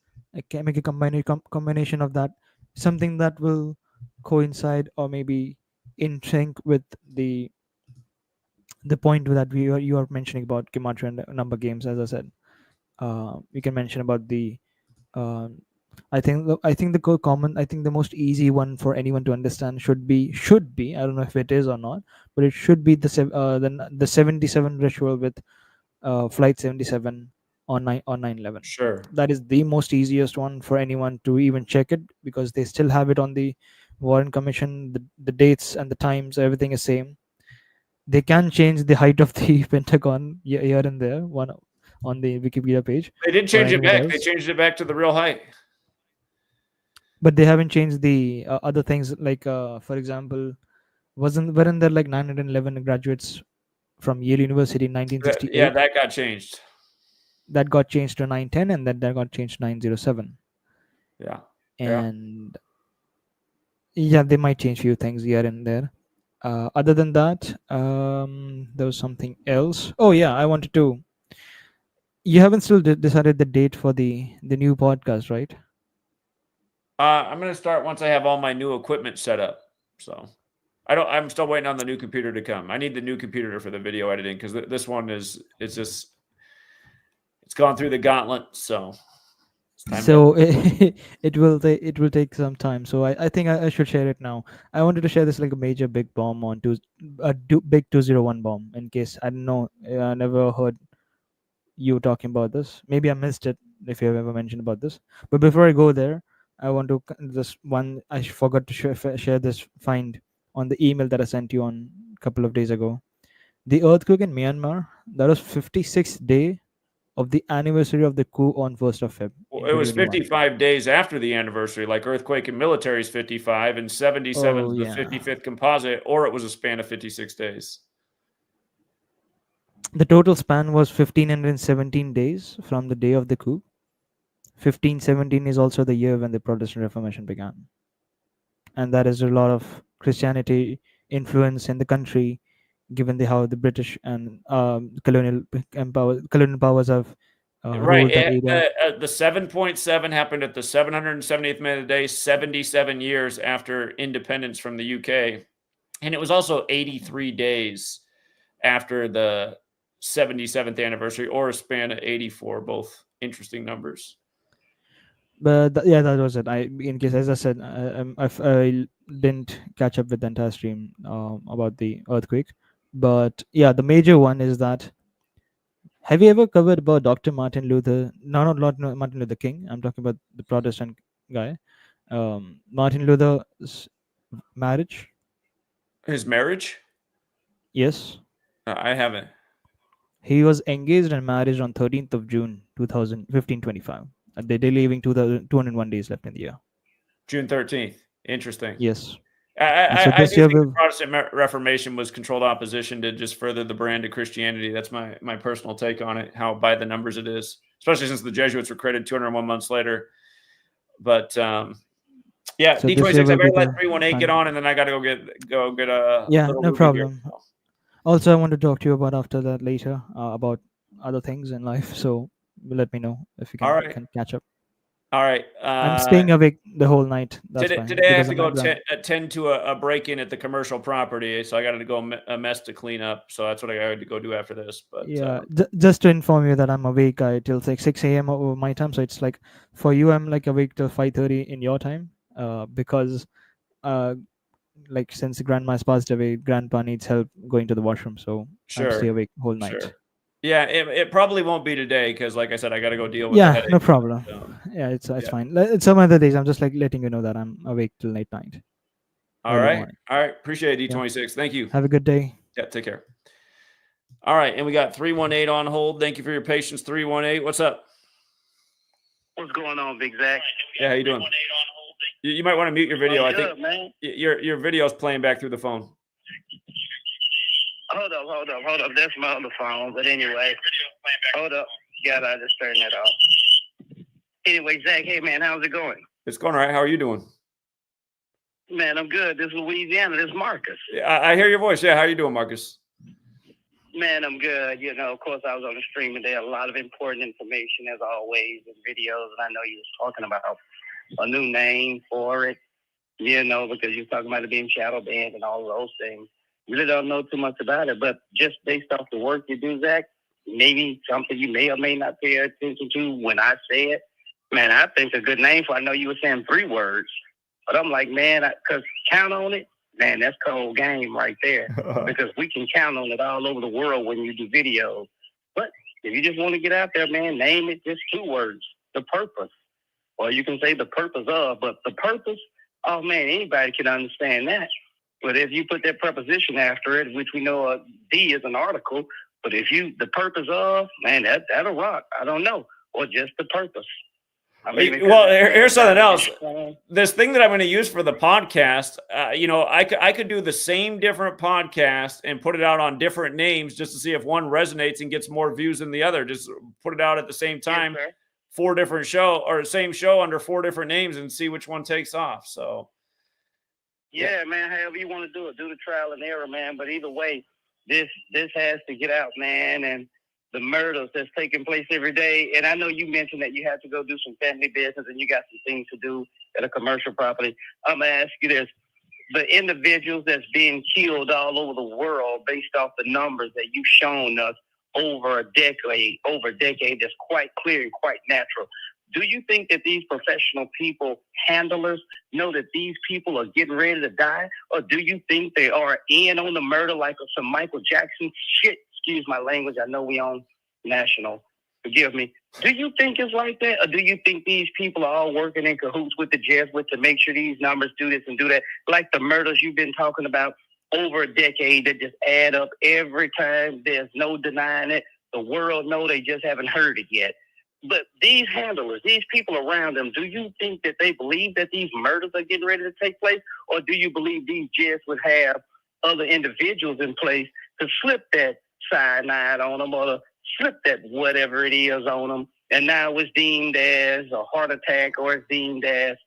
can make a combination of that, something that will coincide or maybe in sync with the point that you are mentioning about Gematria and Number Games. As I said, we can mention about the uh, I think the most easy one for anyone to understand should be I don't know if it is or not, but it should be the 77 ritual with flight 77 on 9/11. Sure. That is the most easiest one for anyone to even check it, because they still have it on the Warren Commission. The dates and the times, everything is same. They can change the height of the Pentagon here and there, one on the Wikipedia page. They did change it back. They changed it back to the real height. But they haven't changed the other things, like for example, weren't there like 911 graduates from Yale University in 1968? Yeah, that got changed. That got changed to 910, and then that got changed to 907. Yeah. And yeah, they might change few things here and there. Other than that, there was something else. Oh yeah, I wanted to. You haven't still decided the date for the new podcast, right? I'm gonna start once I have all my new equipment set up. So I'm still waiting on the new computer to come. I need the new computer for the video editing, because this one it's gone through the gauntlet. So it will take some time. So I think I should share it now. I wanted to share this like a major big bomb on big 201 bomb, in case I don't know. I never heard you talking about this. Maybe I missed it if you have ever mentioned about this. But before I go there, I want to this one. I forgot to share this find on the email that I sent you on a couple of days ago. The earthquake in Myanmar, that was 56th day of the anniversary of the coup on 1st of Feb. Well, it was 55 days after the anniversary, like earthquake and military is 55, and 77 is the 55th composite, or it was a span of 56 days. The total span was 1517 days from the day of the coup. 1517 is also the year when the Protestant Reformation began. And that is a lot of Christianity influence in the country, given how the British and colonial powers have ruled that area. The 7.7 happened at the 770th minute of the day, 77 years after independence from the UK. And it was also 83 days after the 77th anniversary, or a span of 84, both interesting numbers. But that was it. In case, as I said, I didn't catch up with the entire stream about the earthquake. But yeah, the major one is that, have you ever covered about Dr. Martin Luther? No, not Martin Luther King. I'm talking about the Protestant guy. Martin Luther's marriage. His marriage? Yes. I haven't. He was engaged and married on 13th of June 1525. They're leaving 201 days left in the year. June 13th. Interesting. Yes. I do think the Protestant Reformation was controlled opposition to just further the brand of Christianity. That's my personal take on it, how by the numbers it is, especially since the Jesuits were created 201 months later. But yeah, so D26, I better let 318 get on, and then I got to go get a no problem. Here, so. Also, I want to talk to you about after that later about other things in life. So let me know if you can catch up. All right. I'm staying awake the whole night. Today I have to go attend to a break-in at the commercial property, so I got to go a mess to clean up. So that's what I had to go do after this. But yeah, just to inform you that I'm awake till 6 a.m. over my time. So it's like for you, I'm like awake till 5:30 in your time. Because like since grandma's passed away, grandpa needs help going to the washroom, so I stay awake whole night. Sure. Yeah, it probably won't be today because, like I said, I got to go deal with the headache. No problem. Yeah, it's fine. Some other days, I'm just like letting you know that I'm awake till late night. All right. Appreciate it, D26. Yeah. Thank you. Have a good day. Yeah, take care. All right, and we got 318 on hold. Thank you for your patience, 318. What's up? What's going on, Big Zach? Yeah, how you doing? You might want to mute your video. I think your video is playing back through the phone. Hold up. That's my other phone. But anyway, hold up. I just turned that off. Anyway, Zach, hey, man, how's it going? It's going all right. How are you doing? Man, I'm good. This is Louisiana. This is Marcus. Yeah, I hear your voice. Yeah, how are you doing, Marcus? Man, I'm good. You know, of course, I was on the stream today. A lot of important information, as always, and videos. And I know you was talking about a new name for it, you know, because you're talking about it being shadow banned and all of those things. Really don't know too much about it, but just based off the work you do, Zach, maybe something you may or may not pay attention to when I say it, Man, I think a good name for, I know you were saying 3 words, but I'm like, man, because count on it, man, that's cold game right there. Because we can count on it all over the world when you do videos. But if you just want to get out there, man, name it just 2 words, the purpose. Or you can say the purpose of, but the purpose, oh man, anybody can understand that. But if you put that preposition after it, which we know D is an article, but if you, the purpose of, man, that'll rock. I don't know. Or just the purpose. I mean, well, here's something else. This thing that I'm going to use for the podcast, you know, I could do the same different podcast and put it out on different names just to see if one resonates and gets more views than the other. Just put it out at the same time, Yes, 4 different show or same show under 4 different names and see which one takes off. So, yeah, man, however you want to do it, do the trial and error, man. But either way, this has to get out, man. And the murders that's taking place every day. And I know you mentioned that you have to go do some family business and you got some things to do at a commercial property. I'm going to ask you this. The individuals that's being killed all over the world based off the numbers that you've shown us over a decade, that's quite clear and quite natural. Do you think that these professional people, handlers, know that these people are getting ready to die? Or do you think they are in on the murder like some Michael Jackson shit? Excuse my language. I know we on national. Forgive me. Do you think it's like that? Or do you think these people are all working in cahoots with the Jesuits to make sure these numbers do this and do that? Like the murders you've been talking about over a decade that just add up every time. There's no denying it. The world know, they just haven't heard it yet. But these handlers, these people around them, do you think that they believe that these murders are getting ready to take place? Or do you believe these Jesuits have other individuals in place to slip that cyanide on them or to slip that whatever it is on them, and now it's deemed as a heart attack or it's deemed as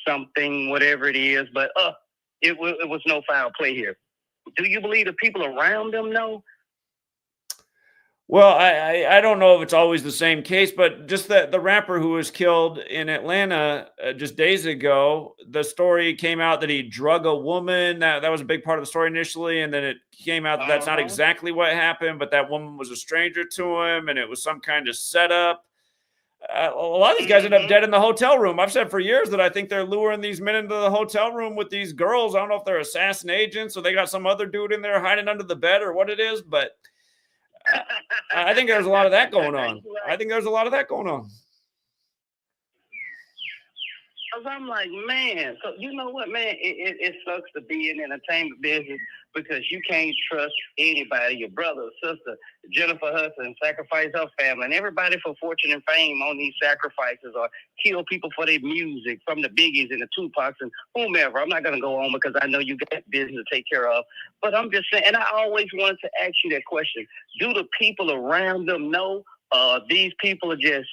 something, whatever it is, but it was no foul play here. Do you believe the people around them know? Well, I don't know if it's always the same case, but just the rapper who was killed in Atlanta just days ago, the story came out that he drug a woman. That was a big part of the story initially, and then it came out that that's not exactly what happened, but that woman was a stranger to him, and it was some kind of setup. A lot of these guys end up dead in the hotel room. I've said for years that I think they're luring these men into the hotel room with these girls. I don't know if they're assassin agents or they got some other dude in there hiding under the bed or what it is, but I think there's a lot of that going on. Because I'm like, man, so you know what, man? It sucks to be in entertainment business because you can't trust anybody, your brother or sister. Jennifer Hudson sacrificed her family, and everybody for fortune and fame on these sacrifices or kill people for their music, from the Biggies and the Tupacs and whomever. I'm not going to go on because I know you got business to take care of. But I'm just saying, and I always wanted to ask you that question. Do the people around them know these people are just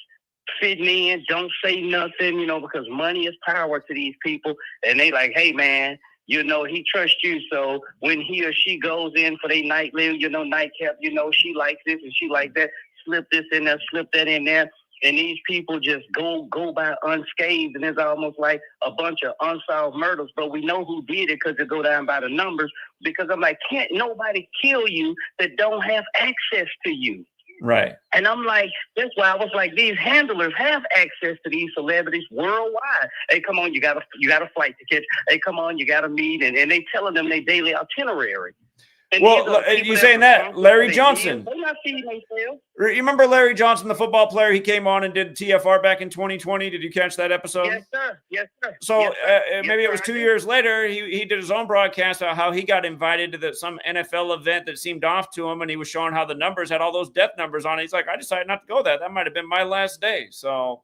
fitting in, don't say nothing, you know, because money is power to these people. And they like, hey, man, you know, he trusts you. So when he or she goes in for their nightly, you know, nightcap, you know, she likes this and she like that, slip this in there, slip that in there. And these people just go by unscathed. And it's almost like a bunch of unsolved murders. But we know who did it because they go down by the numbers. Because I'm like, can't nobody kill you that don't have access to you? Right. And I'm like, that's why I was like, these handlers have access to these celebrities worldwide. Hey, come on, you got a flight to catch. Hey, come on, you got to meet. And they telling them their daily itinerary. And well, you saying that, Larry Johnson. They're not feeding themselves. You remember Larry Johnson, the football player? He came on and did TFR back in 2020. Did you catch that episode? Yes, sir. Yes, sir. So yes, sir. Maybe it was 2 years later, he did his own broadcast of how he got invited to some NFL event that seemed off to him, and he was showing how the numbers had all those death numbers on it. He's like, I decided not to go there. That might have been my last day. So,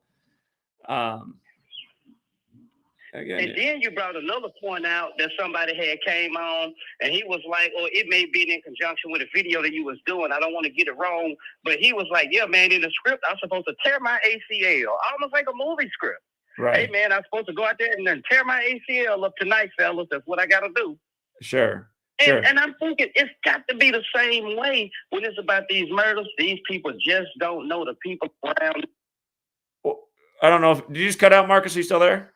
again, and then you brought another point out that somebody had came on, and he was like, oh, it may be in conjunction with a video that you was doing. I don't want to get it wrong, but he was like, yeah, man, in the script, I'm supposed to tear my ACL, almost like a movie script. Right. Hey, man, I'm supposed to go out there and then tear my ACL up tonight, fellas. That's what I got to do. Sure. And I'm thinking it's got to be the same way when it's about these murders. These people just don't know the people around. Well, I don't know. Did you just cut out, Marcus? Are you still there?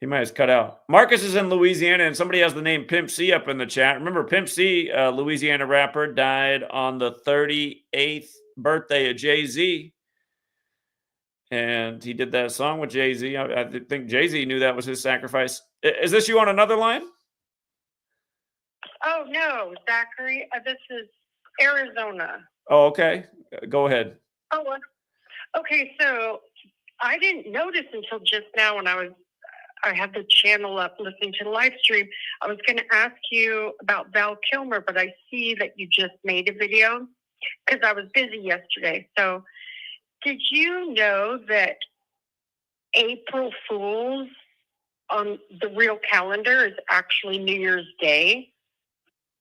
He might have cut out. Marcus is in Louisiana, and somebody has the name Pimp C up in the chat. Remember, Pimp C, Louisiana rapper, died on the 38th birthday of Jay-Z. and he did that song with Jay-Z. I think Jay-Z knew that was his sacrifice. Is this you on another line? Oh, no, Zachary. This is Arizona. Oh, okay. Go ahead. Oh, okay. So I didn't notice until just now when I had the channel up listening to the live stream. I was going to ask you about Val Kilmer, but I see that you just made a video because I was busy yesterday. So did you know that April Fool's on the real calendar is actually New Year's Day?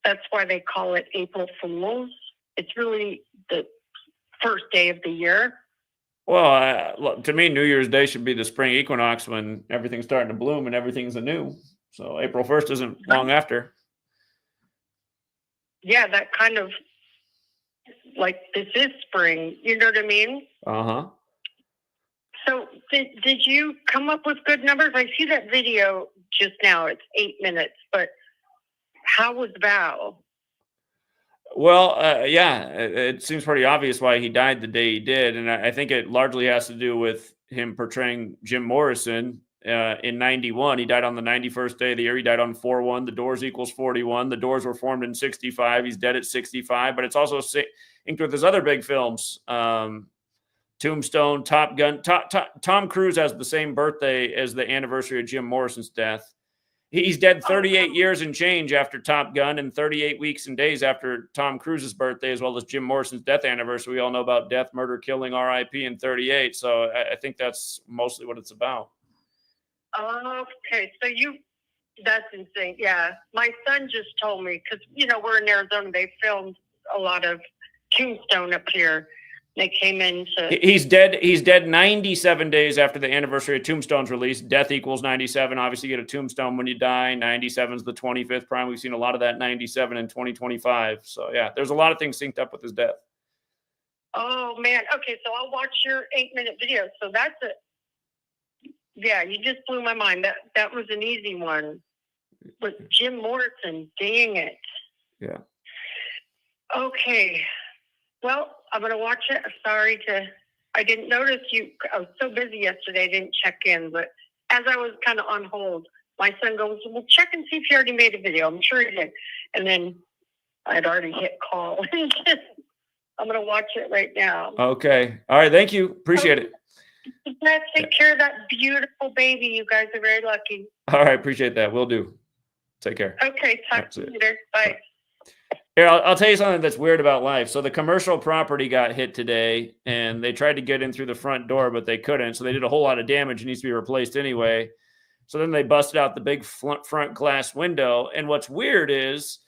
That's why they call it April Fool's. It's really the first day of the year. Well, to me, New Year's Day should be the spring equinox when everything's starting to bloom and everything's anew. So April 1st isn't long after. Yeah, that kind of like this is spring. You know what I mean? Uh-huh. So did you come up with good numbers? I see that video just now. It's 8 minutes, but how was Val? Well, yeah, it seems pretty obvious why he died the day he did. And I think it largely has to do with him portraying Jim Morrison in 91. He died on the 91st day of the year. He died on 4/1. The Doors equals 41. The Doors were formed in 65. He's dead at 65. But it's also inked with his other big films, Tombstone, Top Gun. Tom Cruise has the same birthday as the anniversary of Jim Morrison's death. He's dead 38 years and change after Top Gun and 38 weeks and days after Tom Cruise's birthday, as well as Jim Morrison's death anniversary. We all know about death, murder, killing, RIP in 38. So I think that's mostly what it's about. Okay. So that's insane. Yeah. My son just told me, because, we're in Arizona. They filmed a lot of Tombstone up here. They came in to... He's dead 97 days after the anniversary of Tombstone's release. Death equals 97. Obviously, you get a tombstone when you die. 97 is the 25th prime. We've seen a lot of that 97 in 2025. So, yeah, there's a lot of things synced up with his death. Oh, man. Okay, so I'll watch your 8-minute video. So that's it. Yeah, you just blew my mind. That was an easy one. With Jim Morrison, dang it. Yeah. Okay. Well, I'm going to watch it. I didn't notice you. I was so busy yesterday, I didn't check in. But as I was kind of on hold, my son goes, well, check and see if you already made a video. I'm sure he did. And then I'd already hit call. I'm going to watch it right now. Okay. All right. Thank you. Appreciate it. Let's take care of that beautiful baby. You guys are very lucky. All right. Appreciate that. Will do. Take care. Okay. Talk to you later. Bye. Here, I'll tell you something that's weird about life. So the commercial property got hit today, and they tried to get in through the front door, but they couldn't. So they did a whole lot of damage. It needs to be replaced anyway. So then they busted out the big front glass window. And what's weird is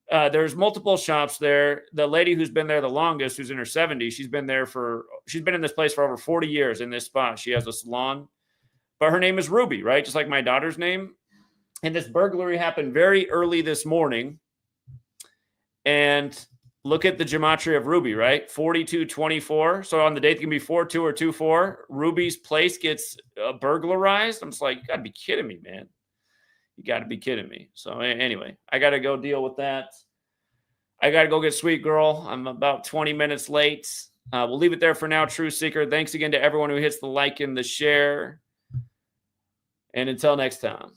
there's multiple shops there. The lady who's been there the longest, who's in her 70s, she's been in this place for over 40 years in this spot. She has a salon, but her name is Ruby, right? Just like my daughter's name. And this burglary happened very early this morning. And look at the gematria of Ruby, right? 4224. So on the date, it can be 42 or 24. Ruby's place gets burglarized. I'm just like, you got to be kidding me, man. You got to be kidding me. So anyway, I got to go deal with that. I got to go get Sweet Girl. I'm about 20 minutes late. We'll leave it there for now, True Seeker. Thanks again to everyone who hits the like and the share. And until next time.